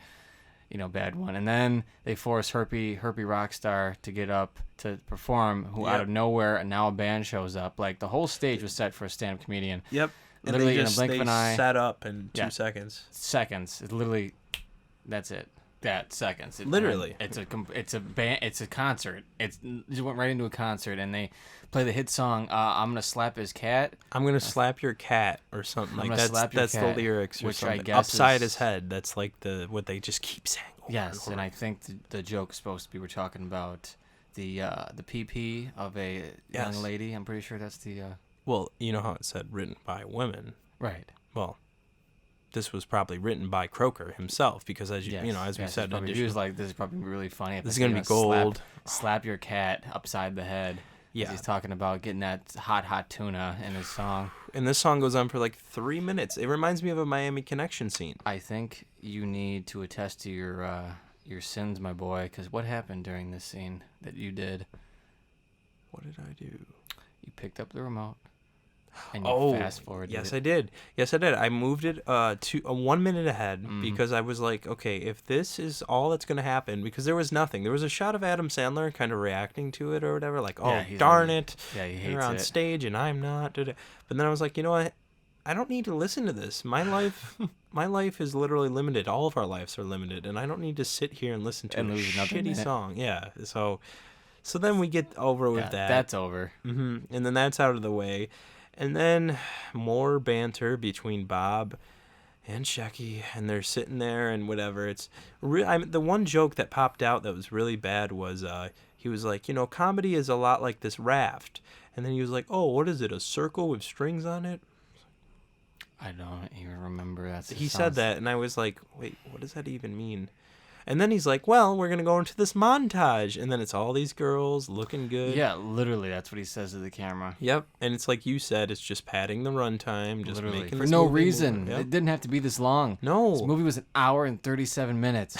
Bad one. And then they force Herpy Rockstar to get up to perform, who out of nowhere, and now a band shows up. Like, the whole stage was set for a stand-up comedian. Yep. And Literally, they in a blink of an eye. set up in 2 Yeah. seconds. Seconds. It's literally, that's it. That seconds. Literally. It's a band. It's a concert. It just went right into a concert, and they play the hit song. I'm gonna slap his cat. I'm gonna slap your cat or something I'm like gonna that. slap your That's the cat, lyrics or which I something. guess Upside is- his head. That's like what they just keep saying. Over Yes, and and over. I think the joke is supposed to be we're talking about the PP of a Yes. young lady. I'm pretty sure that's the Well, you know how it said written by women. right. Well, this was probably written by Croker himself because as you Yes, as we yes, said, he was like, this is probably really funny. If This is I gonna could, be gold. Slap your cat upside the head. 'Cause Yeah. he's talking about getting that hot tuna in his song. And this song goes on for like 3 minutes. It reminds me of a Miami Connection scene. I think you need to attest to your sins, my boy, because what happened during this scene that you did? What did I do? You picked up the remote and you fast forwarded yes, it. I did. Yes, I did. I moved it to 1 minute ahead Mm-hmm. because I was like, okay, if this is all that's going to happen, because there was nothing. There was a shot of Adam Sandler kind of reacting to it or whatever, like, oh, Yeah, he's darn on- it. Yeah, he They're hates on it. stage and I'm not. But then I was like, you know what? I don't need to listen to this. My life is literally limited. All of our lives are limited, and I don't need to sit here and listen to And a lose another shitty minute. song. Yeah. So then we get over with Yeah, that. that's over. And then that's out of the way. And then more banter between Bob and Shecky, and they're sitting there and whatever. It's the one joke that popped out that was really bad was he was like, comedy is a lot like this raft. And then he was like, oh, what is it, a circle with strings on it? I don't even remember that. He said that, and I was like, wait, what does that even mean? And then he's like, well, we're going to go into this montage. And then it's all these girls looking good. Yeah, literally, that's what he says to the camera. Yep. And it's like you said, it's just padding the runtime, just Literally, making for this no movie reason. more. Yep. It didn't have to be this long. No. This movie was an hour and 37 minutes.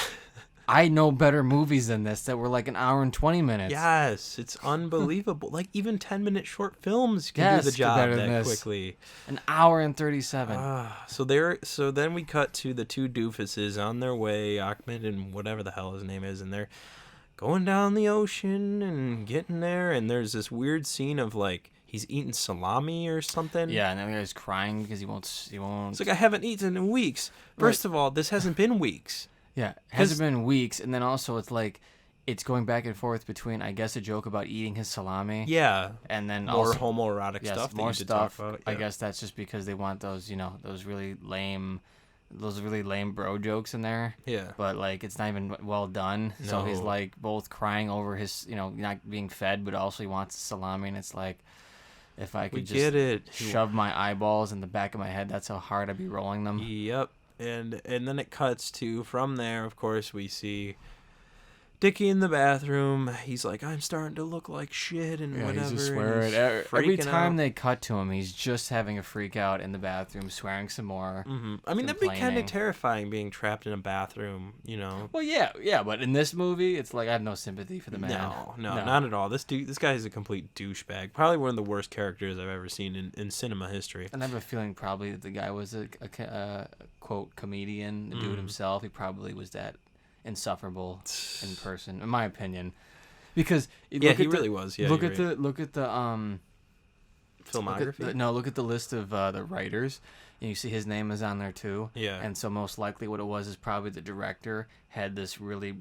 I know better movies than this that were like an hour and 20 minutes. Yes, it's unbelievable. Like even 10-minute short films can Yes, do the do job better than that this. quickly. An hour and 37. So then we cut to the two doofuses on their way, Ahmed and whatever the hell his name is, and they're going down the ocean and getting there. And there's this weird scene of like he's eating salami or something. Yeah, and then the guy's crying because he won't. It's like I haven't eaten in weeks. First of all, this hasn't been weeks. Yeah, hasn't been weeks, and then also it's like it's going back and forth between I guess a joke about eating his salami. Yeah. and then More also homoerotic yes, stuff. that more you did talk stuff. about. I Yeah. guess that's just because they want those those really lame bro jokes in there. Yeah. But like it's not even well done. So he's No. like both crying over his not being fed, but also he wants salami, and it's like if I We could get just it. shove my eyeballs in the back of my head, that's how hard I'd be rolling them. Yep. And then it cuts to from there, of course, we see Dickie in the bathroom. He's like, I'm starting to look like shit and Yeah, whatever. he's just and swearing. he's Every freaking time out. they cut to him, he's just having a freak out in the bathroom, swearing some more. I mean, that'd be kind complaining. of terrifying being trapped in a bathroom, Well, yeah, but in this movie, it's like I have no sympathy for the man. No, not at all. This guy is a complete douchebag. Probably one of the worst characters I've ever seen in cinema history. And I have a feeling probably that the guy was a quote comedian, the dude himself. He probably was that insufferable in person, in my opinion. Because He really was. Yeah, look you're at right. the look at the Filmography. look at the list of the writers, and you see his name is on there too. Yeah. And so most likely what it was is probably the director had this really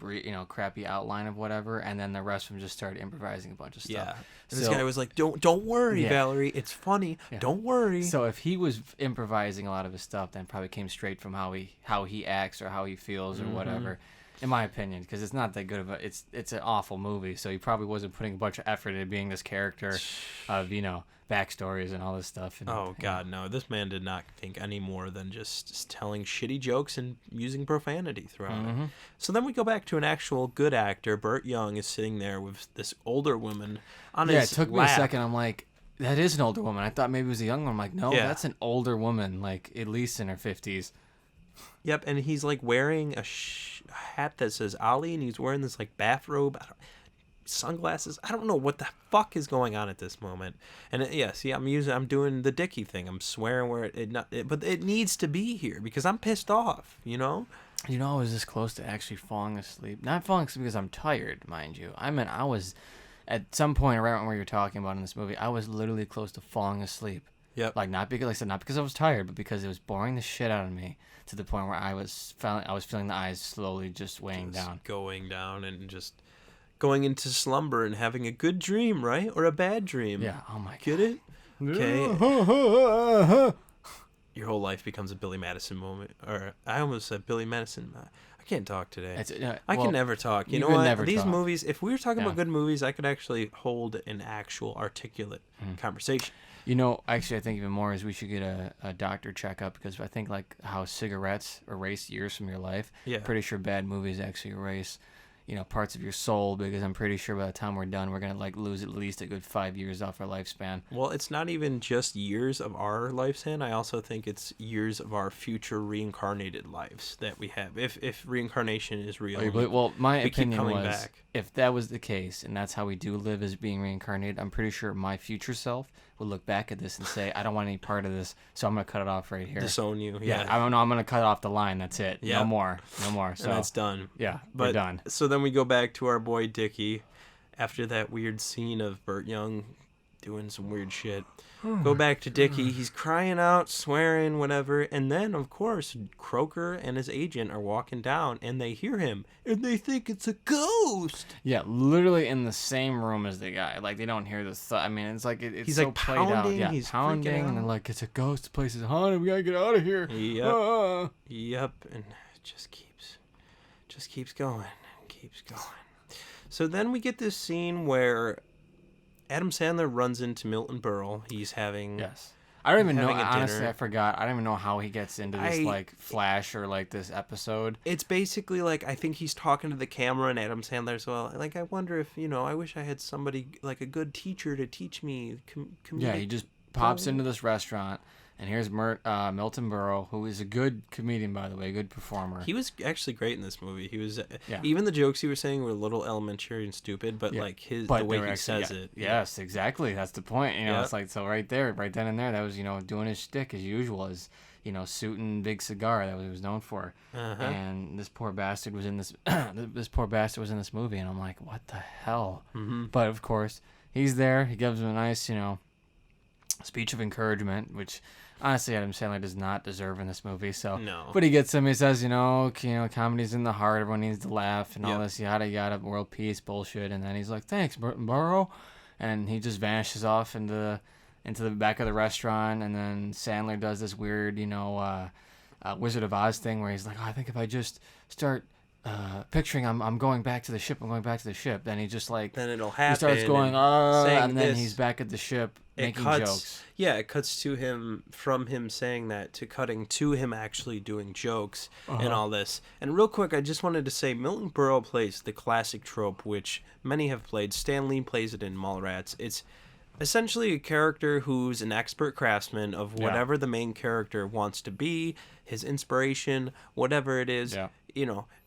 crappy outline of whatever, and then the rest of them just started improvising a bunch of stuff. Yeah. And this So- guy was like, "Don't worry, Yeah. Valerie. It's funny. Yeah. Don't worry." So if he was improvising a lot of his stuff, then probably came straight from how he acts or how he feels or whatever. in my opinion, because it's not that good of a. It's an awful movie, so he probably wasn't putting a bunch of effort into being this character, of backstories and all this stuff. And, Oh God, no! This man did not think any more than just telling shitty jokes and using profanity throughout it. So then we go back to an actual good actor. Burt Young is sitting there with this older woman on his Yeah, it took me a lap. second. I'm like, that is an older woman. I thought maybe it was a young one. I'm like, no, Yeah. that's an older woman, like at least in her 50s. Yep, and he's like wearing a hat that says Ali, and he's wearing this like bathrobe, sunglasses. I don't know what the fuck is going on at this moment. And I'm doing the Dickie thing. I'm swearing where but it needs to be here because I'm pissed off. I was this close to actually falling asleep. Not falling asleep because I'm tired, mind you. I mean, I was at some point around where you're talking about in this movie. I was literally close to falling asleep. Yep. Like not because I was tired, but because it was boring the shit out of me to the point where I was feeling the eyes slowly just weighing down. Going down and just going into slumber and having a good dream, right? Or a bad dream. Yeah. Oh my God. Get it? Okay. Your whole life becomes a Billy Madison moment. Or I almost said Billy Madison. I can't talk today. I can never talk. You know what? These movies, if we were talking about good movies, I could actually hold an actual articulate conversation. Actually, I think even more is we should get a doctor checkup because I think like how cigarettes erase years from your life. Yeah. Pretty sure bad movies actually erase, parts of your soul because I'm pretty sure by the time we're done, we're going to like lose at least a good 5 years off our lifespan. Well, it's not even just years of our lifespan. I also think it's years of our future reincarnated lives that we have. If reincarnation is real. Well, my we keep opinion coming was back. If that was the case and that's how we do live as being reincarnated, I'm pretty sure my future self would look back at this and say, I don't want any part of this, so I'm going to cut it off right here. Disown you. Yeah, I'm going to cut off the line. That's it. Yeah. No more. So and that's done. Yeah, we're done. So then we go back to our boy Dickie after that weird scene of Burt Young doing some weird shit. Go back to Dickie. He's crying out, swearing, whatever. And then, of course, Croker and his agent are walking down, and they hear him, and they think it's a ghost. Yeah, literally in the same room as the guy. Like, they don't hear this. I mean, it's like it's he's so like played pounding, out. Yeah, he's pounding, and they're like, it's a ghost. The place is haunted. We got to get out of here. Yep. Yep. And it just keeps going and keeps going. So then we get this scene where Adam Sandler runs into Milton Berle. He's having... Yes. I don't even know. having a Honestly, dinner. I forgot. I don't even know how he gets into this, like, flash or, like, this episode. It's basically, like, I think he's talking to the camera and Adam Sandler's, well, like, I wonder if, I wish I had somebody, like, a good teacher to teach me Yeah, he just pops into this restaurant, and here's Milton Berle, who is a good comedian, by the way, a good performer. He was actually great in this movie. He was, Yeah. even the jokes he was saying were a little elementary and stupid, but, like, the way he says it. Yes, exactly. That's the point. Yeah. It's like, so right there, right then and there, that was, doing his shtick as usual, as, suit and big cigar that he was known for. Uh-huh. And this poor bastard was in this, this poor bastard was in this movie, and I'm like, what the hell? Mm-hmm. But, of course, he's there. He gives him a nice, speech of encouragement, which honestly Adam Sandler does not deserve in this movie. So, No. But he gets him. He says, comedy's in the heart. Everyone needs to laugh and all this yada yada, world peace bullshit. And then he's like, thanks, Burrow, and he just vanishes off into the back of the restaurant. And then Sandler does this weird, Wizard of Oz thing where he's like, I think if I just start picturing I'm going back to the ship. Then he just like then it'll happen. He starts going, and then this. he's back at the ship making jokes. Yeah, it cuts to him from him saying that to cutting to him actually doing jokes and all this. And real quick, I just wanted to say Milton Berle plays the classic trope, which many have played. Stan Lee plays it in Mallrats. It's essentially a character who's an expert craftsman of whatever the main character wants to be, his inspiration, whatever it is. Yeah.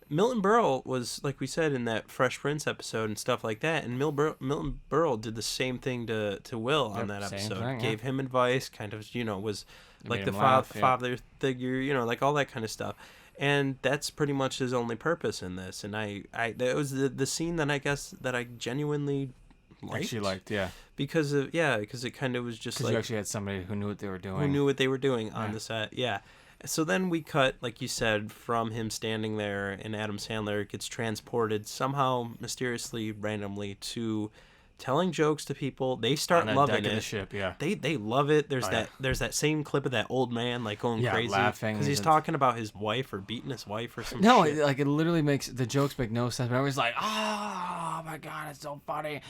Milton Berle was, like we said, in that Fresh Prince episode and stuff like that, and Milton Berle did the same thing to Will on that episode. Thing, Gave him advice, kind of, was like the laugh, father figure, like all that kind of stuff. And that's pretty much his only purpose in this. And that was the scene that I guess that I genuinely liked. Actually liked, yeah. Because it kind of was just like... you actually had somebody who knew what they were doing. Who knew what they were doing on the set, yeah. So then we cut, like you said, from him standing there, and Adam Sandler gets transported somehow, mysteriously, randomly, to telling jokes to people. They On start the loving deck of the it. ship, yeah. They love it. There's Oh, that yeah. there's that same clip of that old man like going Yeah, crazy laughing. because he's talking about his wife or beating his wife or some No, shit. like it literally makes the jokes make no sense. But everyone's like, "Oh my god, it's so funny."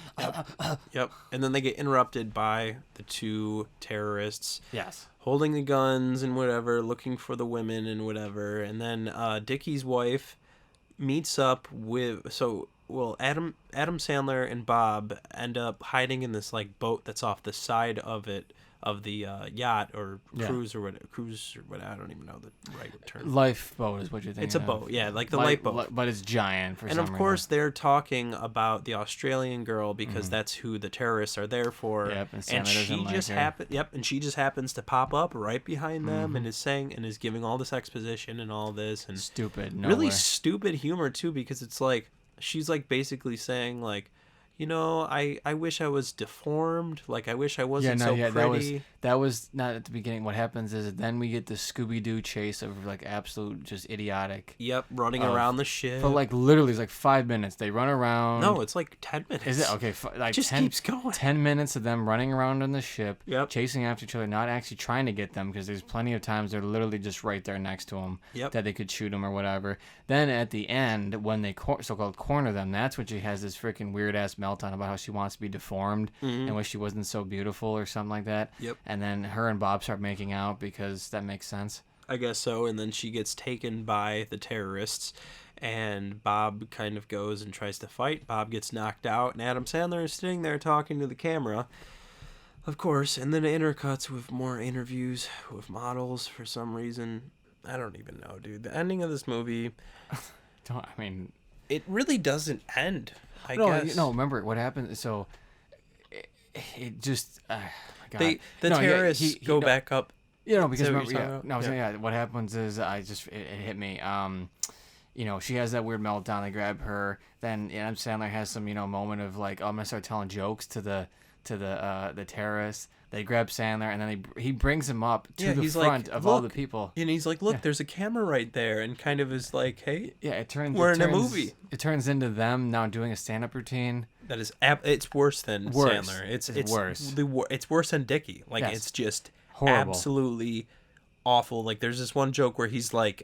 Yep. And then they get interrupted by the two terrorists Yes. holding the guns and whatever, looking for the women and whatever. And then Dickie's wife meets up with Adam Sandler and Bob end up hiding in this like boat that's off the side of the yacht or cruise or what I don't even know the right term. Lifeboat is what you're thinking. It's a of. boat, yeah, like the lifeboat. But it's giant for And some of reason. course, they're talking about the Australian girl because that's who the terrorists are there for. Yep, and and Sandler she doesn't like just her. and she just happens to pop up right behind them and is saying and is giving all this exposition and all this and Stupid. really Nowhere. stupid humor too because it's like she's like basically saying like, you know, I wish I was deformed. Like I wish I wasn't so pretty. That was not at the beginning. What happens is then we get the Scooby-Doo chase of like absolute just idiotic. Yep, running around the ship. For like literally it's like 5 minutes. They run around. No, it's like 10 minutes. Is it? Okay, like Just 10, keeps going. 10 minutes of them running around on the ship, Yep. chasing after each other, not actually trying to get them because there's plenty of times they're literally just right there next to them Yep. that they could shoot them or whatever. Then at the end, when they so-called corner them, that's when she has this freaking weird-ass meltdown about how she wants to be deformed and wish she wasn't so beautiful or something like that. Yep. And then her and Bob start making out because that makes sense. I guess so. And then she gets taken by the terrorists, and Bob kind of goes and tries to fight. Bob gets knocked out, and Adam Sandler is sitting there talking to the camera, of course. And then it intercuts with more interviews with models for some reason. I don't even know, dude. The ending of this movie, it really doesn't end. I guess. No, remember what happened? So it just, oh my God. The terrorists go back up. You know, because Is that what remember, you're talking about? saying, what happens is it hit me. You know, she has that weird meltdown. They grab her. Then Adam Sandler has some, moment of like, oh, I'm gonna start telling jokes to the terrorists. They grab Sandler, and then he brings him up to the front of all the people. And he's like, look, there's a camera right there, and kind of is like, hey, yeah, we're in a movie. It turns into them now doing a stand-up routine. That is, it's worse than Worse. Sandler. It's worse. It's worse than Dickie. Like Yes. it's just Horrible. absolutely awful. Like there's this one joke where he's like,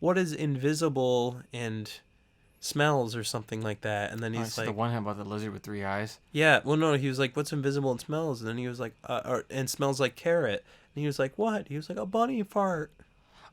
"What is invisible and smells or something like that?" And then he's It's like, the one about the lizard with 3 eyes. "Yeah, well, no." He was like, "What's invisible and smells?" And then he was like, "And smells like carrot." And he was like, "What?" He was like, "A bunny fart."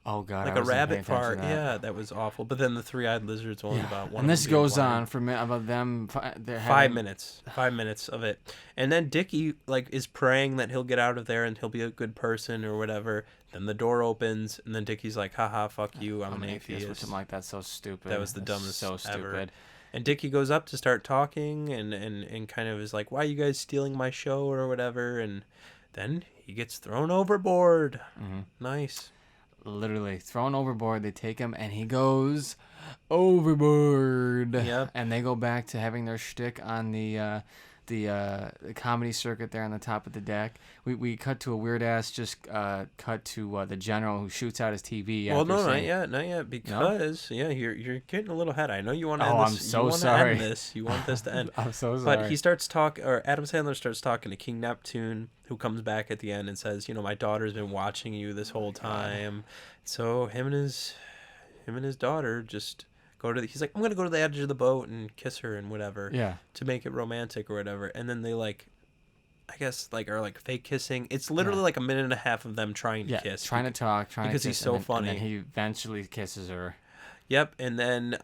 Oh God! Like I a wasn't paying rabbit attention to fart. that. Yeah, that was awful. But then the three-eyed lizard's only about one. And this of them being goes blind. on for a minute about them. They're 5 having- minutes. 5 minutes of it. And then Dickie like is praying that he'll get out of there and he'll be a good person or whatever. Then the door opens and then Dickie's like, haha, fuck you, I'm an atheist. Or something like that. So stupid. That was the It's dumbest So ever. stupid. And Dickie goes up to start talking and kind of is like, why are you guys stealing my show or whatever? And then he gets thrown overboard. Mm-hmm. Nice. Literally thrown overboard. They take him and he goes overboard. Yep. And they go back to having their shtick on the comedy circuit there on the top of the deck. We cut to a weird ass cut to the general who shoots out his TV. Well, after no, saying, not yet, because you're getting a little ahead. I know you want to end Oh, this. I'm so you want sorry. To end this. You want this to end. I'm so sorry. But Adam Sandler starts talking to King Neptune, who comes back at the end and says, my daughter's been watching you this whole time. So him and his daughter just he's like, I'm going to go to the edge of the boat and kiss her and whatever. Yeah. To make it romantic or whatever. And then they I guess are fake kissing. It's literally like a minute and a half of them trying to kiss. Trying to talk, because to he's kiss, so and funny. And then he eventually kisses her. Yep, and then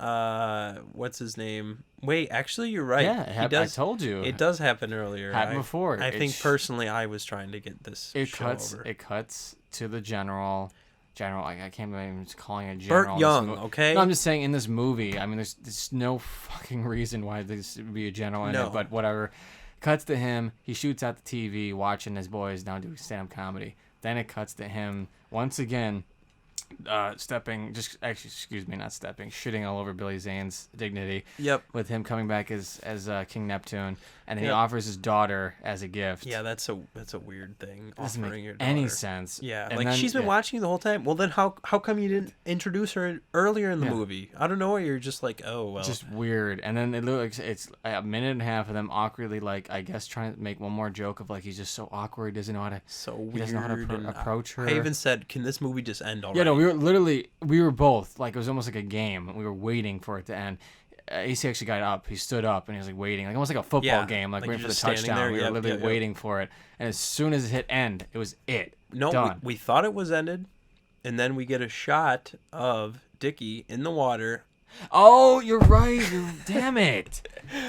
what's his name? Wait, actually, you're right. Yeah, I told you. It does happen earlier. Happened before. I think personally, I was trying to get this. It show cuts. over. It cuts to the general. I can't believe I'm just calling it general. Burt Young. Okay. No, I'm just saying in this movie. I mean, there's no fucking reason why this would be a general in it, but whatever. Cuts to him. He shoots out the TV, watching his boys now do stand-up comedy. Then it cuts to him once again shitting all over Billy Zane's dignity. Yep. With him coming back as King Neptune, and then he Yep. offers his daughter as a gift. Yeah, that's a weird thing. Doesn't Offering make your daughter. any sense. Yeah, And like then- she's been watching you the whole time. Well, then how come you didn't introduce her earlier in the Yeah. movie? I don't know. You're just like, oh well. Just weird. And then it looks like it's a minute and a half of them awkwardly, like, I guess, trying to make one more joke of like he's just so awkward, he doesn't know how to so he weird. doesn't know how to and approach her. I even said, can this movie just end already? Yeah, no, we were both like, it was almost like a game. We were waiting for it to end. AC actually got up. He stood up and he was like waiting, like almost like a football Yeah, game, like like waiting for you're the just standing touchdown. there. We were Yep, literally yep, yep. waiting for it, and as soon as it hit end, it was it. No, done. we thought it was ended, and then we get a shot of Dickie in the water Oh, you're right.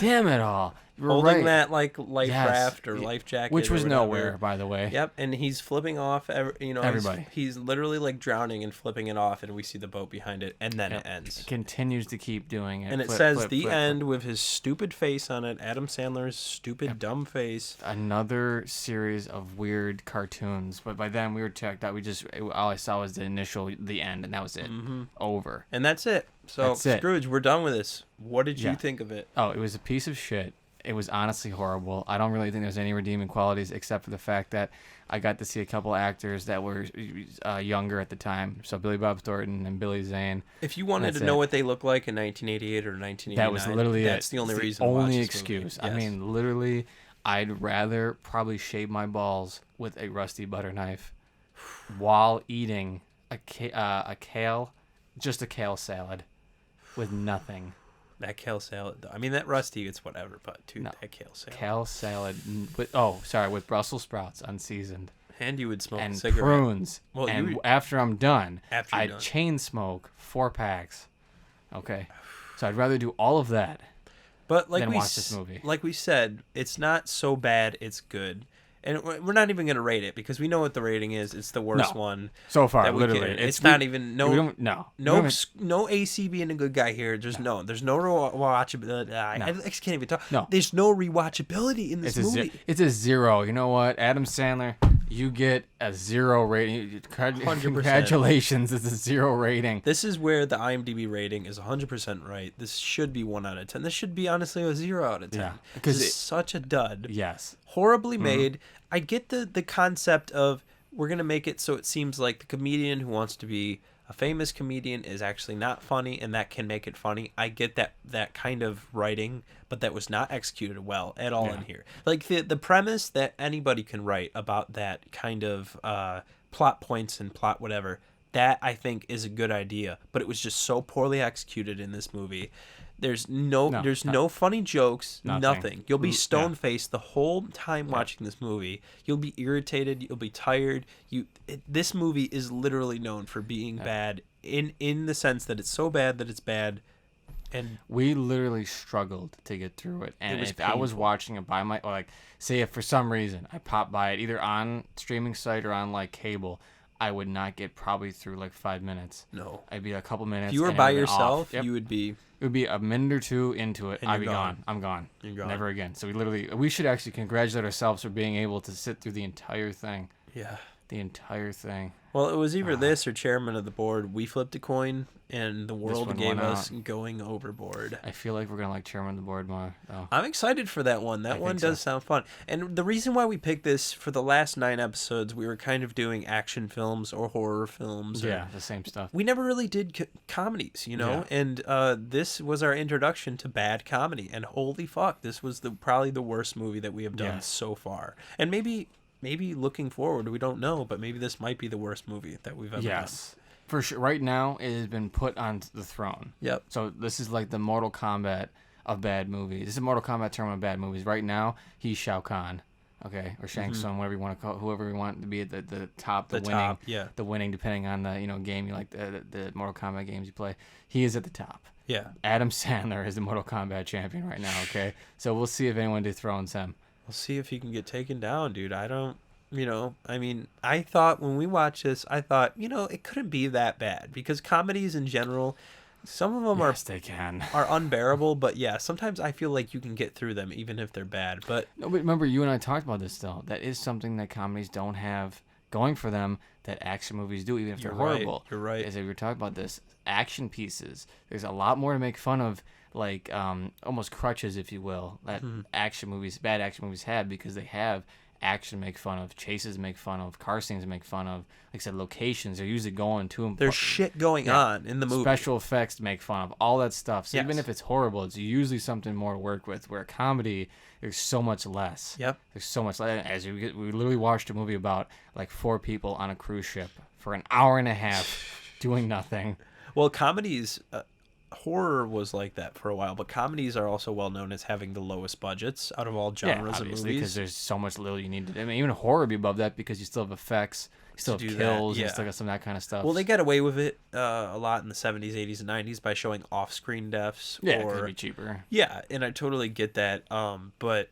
Damn it all. You're holding right. that like life Yes. raft or life jacket, Which or was whatever. nowhere, by the way. Yep, and he's flipping off. Everybody. He's literally like drowning and flipping it off, and we see the boat behind it, and then Yep. it ends. Continues to keep doing it. And it Flip, says flip, the flip, end with his stupid face on it. Adam Sandler's stupid dumb face. Another series of weird cartoons, but by then we were checked out. All I saw was the end, and that was it. Over. And that's it. So That's it. Scrooge, we're done with this. What did you Yeah. think of it? Oh, it was a piece of shit. It was honestly horrible. I don't really think there's any redeeming qualities except for the fact that I got to see a couple actors that were younger at the time. So Billy Bob Thornton and Billy Zane. If you wanted That's to know it. what they look like in 1988 or 1989, That was literally that's it. the only It's reason. The to watch only this excuse. movie. I Yes. mean, literally, I'd rather probably shave my balls with a rusty butter knife while eating just a kale salad with nothing. that kale salad. I mean, that rusty, it's whatever, but dude, No. that kale salad. Kale salad with Brussels sprouts unseasoned. And you would smoke a And cigarette. prunes. Well, and you- after I'm done, After you're I'd done. chain smoke 4 packs. Okay. So I'd rather do all of that. But like Then we watch this movie. like we said, it's not so bad. It's good, and we're not even gonna rate it because we know what the rating is. It's the worst No. one So far, that we literally. can. It's not even we no don't- no. We no don't even- no AC being a good guy here. There's no rewatchability. I just can't even talk. No. There's no rewatchability in this movie. It's a 0. You know what? Adam Sandler, you get a 0 rating. 100%. Congratulations. It's a 0 rating. This is where the IMDb rating is 100% right. This should be 1 out of 10. This should be honestly a 0 out of 10. Yeah, Because because it's such a dud. Yes. Horribly made. I get the concept of we're gonna make it so it seems like the comedian who wants to be a famous comedian is actually not funny, and that can make it funny. I get that kind of writing, but that was not executed well at all in here. Like the premise that anybody can write about that kind of plot points and plot whatever, that I think is a good idea, but it was just so poorly executed in this movie. There's no funny jokes, nothing. You'll be stone faced the whole time watching this movie. You'll be irritated. You'll be tired. This movie is literally known for being bad in the sense that it's so bad that it's bad. And We literally struggled to get through it. And was if I was painful. watching it by or like, say if for some reason I popped by it either on streaming site or on like cable, I would not get probably through like 5 minutes. no, I'd be a couple minutes. if you were and by I'd been yourself, off. Yep. you would be. It would be a minute or two into it. And I'd you're be gone. gone. I'm gone. You're gone. Never again. So we should actually congratulate ourselves for being able to sit through the entire thing. Yeah. The entire thing. Well, it was either this or chairman of the board. We flipped a coin, and the world one gave won us out. going overboard. I feel like we're gonna like chairman of the board more. Oh. I'm excited for that one. That I one think so. does sound fun. And the reason why we picked this for the last 9 episodes, we were kind of doing action films or horror films. Yeah, the same stuff. We never really did comedies, you know? Yeah. And this was our introduction to bad comedy. And holy fuck, this was probably the worst movie that we have done Yes. so far. And maybe looking forward, we don't know, but maybe this might be the worst movie that we've ever Yes. For sure. Right now, it has been put on the throne. done. Yep. So this is like the Mortal Kombat of bad movies. This is a Mortal Kombat term of bad movies. Right now, he's Shao Kahn, okay, or Shang Tsung, whatever you want to call, whoever you want to be at the top, The winning, top, yeah. the winning, depending on the game you like, the Mortal Kombat games you play. He is at the top. Yeah. Adam Sandler is the Mortal Kombat champion right now. Okay, so we'll see if anyone dethrones him. We'll see if he can get taken down, dude. I don't, I mean, I thought when we watched this, I thought, it couldn't be that bad because comedies in general, some of them Yes, they can. are unbearable, but yeah, sometimes I feel like you can get through them even if they're bad. But No, but remember, you and I talked about this though. That is something that comedies don't have going for them that action movies do, even if they're You're right, horrible. you're right. As we were talking about this, action pieces. There's a lot more to make fun of, like almost crutches, if you will, that bad action movies have, because they have action to make fun of, chases to make fun of, car scenes to make fun of. Like I said, locations. They're usually going to them. There's shit going on in the movie. Special effects to make fun of, all that stuff. So Yes. even if it's horrible, it's usually something more to work with. Where a comedy, there's so much less. Yep. There's so much less. As we literally watched a movie about like 4 people on a cruise ship for an hour and a half doing nothing. Well, comedies, horror was like that for a while, but comedies are also well known as having the lowest budgets out of all genres of obviously, movies. because there's so much little you need to do. I mean, even horror would be above that because you still have effects, you still have do kills, that, you still got some of that kind of stuff. Well, they got away with it a lot in the 70s, 80s, and 90s by showing off-screen deaths. yeah, it or could be cheaper. Yeah, and I totally get that. But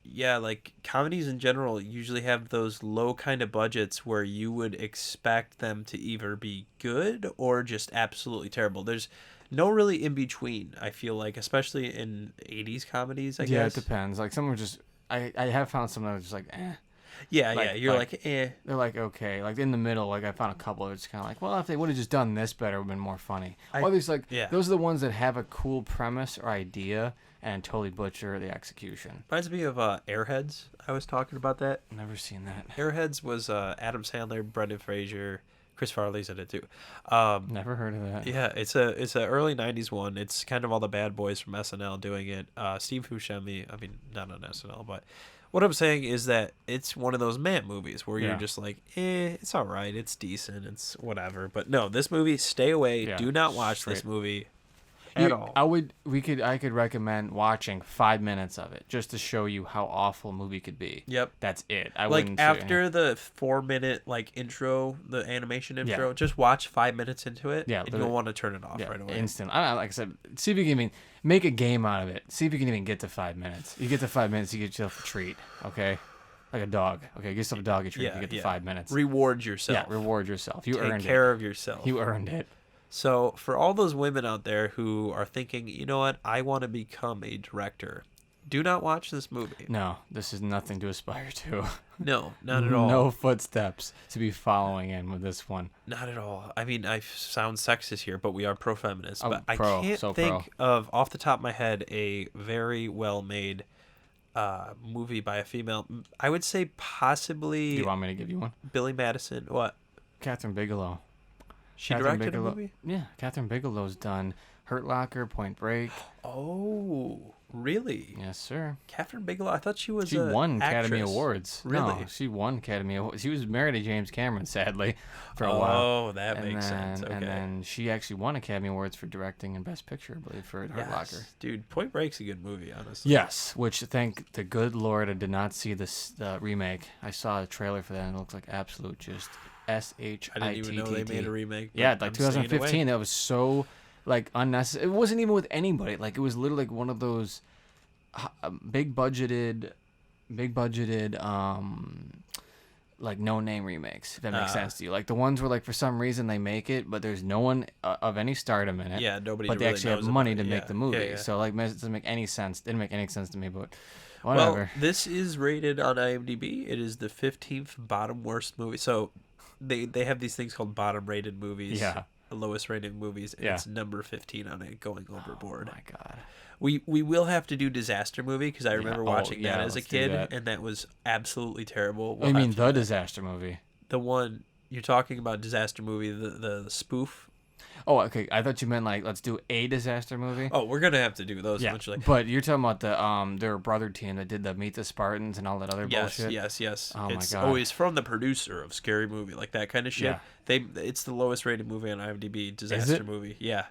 yeah, like comedies in general usually have those low kind of budgets where you would expect them to either be good or just absolutely terrible. There's no really in between, I feel like, especially in 80s comedies, I Yeah, guess. it depends. Like some are just, I have found some that are just like, Yeah, Like- yeah, you're like, eh. They're like, okay. Like in the middle, like I found a couple that's kind of like, well, if they would have just done this better, it would have been more funny. Or there's like, yeah. those are the ones that have a cool premise or idea and totally butcher the execution. Reminds me of Airheads. I was talking about that. Never seen that. Airheads was Adam Sandler, Brendan Fraser, Chris Farley's in it too. Never heard of that. Yeah, it's a early '90s one. It's kind of all the bad boys from SNL doing it. Steve Buscemi, I mean, not on SNL, but what I'm saying is that it's one of those man movies where you're Yeah. just like, it's all right, it's decent, it's whatever. But no, this movie, stay away. Yeah, Do not watch this straight. movie at all. I could recommend watching 5 minutes of it just to show you how awful a movie could be. Yep. That's it. I Like wouldn't say- after the 4-minute like intro, the animation intro, Yeah. just watch 5 minutes into it, Yeah, and literally. you'll want to turn it off right away. Instant. Like I said, see if you can even make a game out of it. See if you can even get to 5 minutes. You get to 5 minutes, you get yourself a treat. Okay, like a dog. Okay, get yourself a dog a treat. You get to 5 minutes. Reward yourself. Yeah, reward yourself. You Take earned care it. of yourself. You earned it. So for all those women out there who are thinking, you know what, I want to become a director, do not watch this movie. No, this is nothing to aspire to. No, not at all. No footsteps to be following in with this one. Not at all. I mean, I sound sexist here, but we are pro-feminist. Oh, But I pro, can't so think of, off the top of my head, a very well-made movie by a female. I would say Do possibly you want me to give you one? Billy Madison. What? Catherine Bigelow. She Catherine directed Bigelow. a movie? Yeah, Catherine Bigelow's done Hurt Locker, Point Break. Oh, really? Yes, sir. Catherine Bigelow? I thought she was She a won Academy actress. Awards. Really? No, she won Academy Awards. She was married to James Cameron, sadly, for a while. Oh, that makes sense. Okay. And then she actually won Academy Awards for directing and Best Picture, I believe, for Hurt Yes. Locker. Dude, Point Break's a good movie, honestly. Yes, which thank the good Lord I did not see this remake. I saw a trailer for that and it looked like absolute just SHITT. I didn't even know they made a remake. Yeah, but like I'm staying away. 2015. That was so like unnecessary. It wasn't even with anybody. Like it was literally like one of those big budgeted, like no name remakes. If that makes sense to you. Like the ones where like for some reason they make it, but there's no one of any stardom in it. Yeah, nobody. But they really actually have knows money about to it. make Yeah, the movie. yeah, yeah. So like it doesn't make any sense. Didn't make any sense to me, but whatever. Well, this is rated on IMDb. It is the 15th bottom worst movie. So they have these things called bottom rated movies. Yeah. The lowest rated movies. And Yeah. it's number 15 on it, going overboard. Oh my God. We will have to do disaster movie because I remember watching yeah, that as a let's do kid, that. and that was absolutely terrible. I mean have to the do that. disaster movie. The one you're talking about, disaster movie, the spoof. Oh, okay. I thought you meant like let's do a disaster movie. Oh, we're gonna have to do those Yeah, eventually. but you're talking about the their brother team that did the Meet the Spartans and all that other Yes, bullshit. yes. Oh my It's God. always from the producer of Scary Movie, like that kind of shit. Yeah. It's the lowest rated movie on IMDb. Disaster movie. Yeah,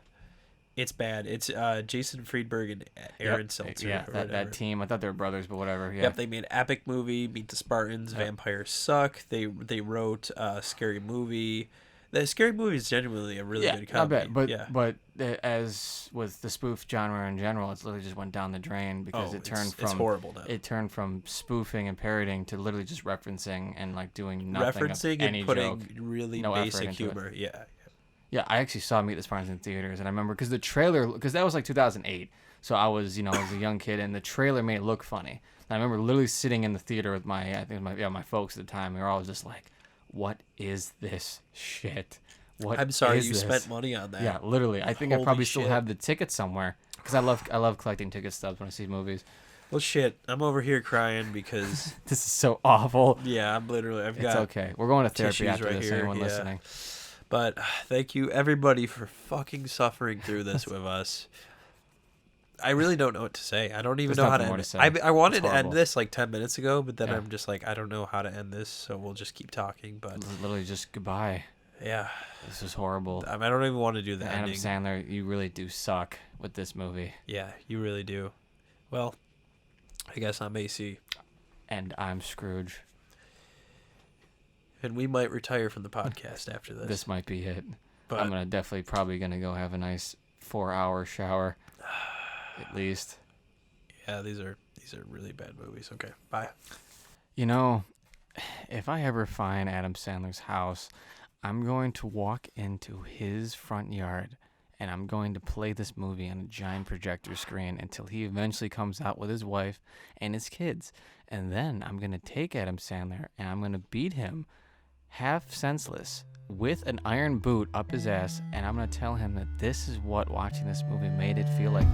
it's bad. It's Jason Friedberg and Aaron Seltzer. Yeah, or that whatever. team. I thought they were brothers, but whatever. Yeah. Yep, they made epic movie, Meet the Spartans, Vampires Suck. They wrote Scary Movie. The Scary Movie is genuinely a really good not comedy. bad. But yeah. As with the spoof genre in general, it's literally just went down the drain because it turned from it's horrible now. It turned from spoofing and parodying to literally just referencing and like doing nothing Referencing of any and putting joke. really No effort basic into it. humor. Yeah. Yeah, I actually saw Meet the Spartans in theaters, and I remember because the trailer, because that was like 2008, so I was, I was a young kid, and the trailer made it look funny. And I remember literally sitting in the theater with my folks at the time. We were all just like, what is this shit? What I'm sorry is you this? spent money on that. Yeah, literally. I think I Holy probably still shit. have the tickets somewhere because I love collecting ticket stubs when I see movies. Well, shit. I'm over here crying because, This is so awful. yeah, I've It's got okay. We're going to therapy tissues after right this. here, Anyone yeah. listening? But thank you, everybody, for fucking suffering through this with us. I really don't know what to say. I don't even There's know how nothing to more end to it. say. I wanted It's to end horrible. this like 10 minutes ago, but then Yeah. I'm just like, I don't know how to end this, so we'll just keep talking. But Literally just goodbye. yeah, This is horrible. I don't even want to do the Adam ending. Sandler, you really do suck with this movie. Yeah, you really do. Well, I guess I'm AC, And I'm Scrooge. and we might retire from the podcast after this. This might be it. but I'm probably gonna go have a nice 4-hour shower, at least. yeah, these are really bad movies. Okay, bye. You know, if I ever find Adam Sandler's house, I'm going to walk into his front yard and I'm going to play this movie on a giant projector screen until he eventually comes out with his wife and his kids. And then I'm going to take Adam Sandler and I'm going to beat him half senseless with an iron boot up his ass, and I'm going to tell him that this is what watching this movie made it feel like.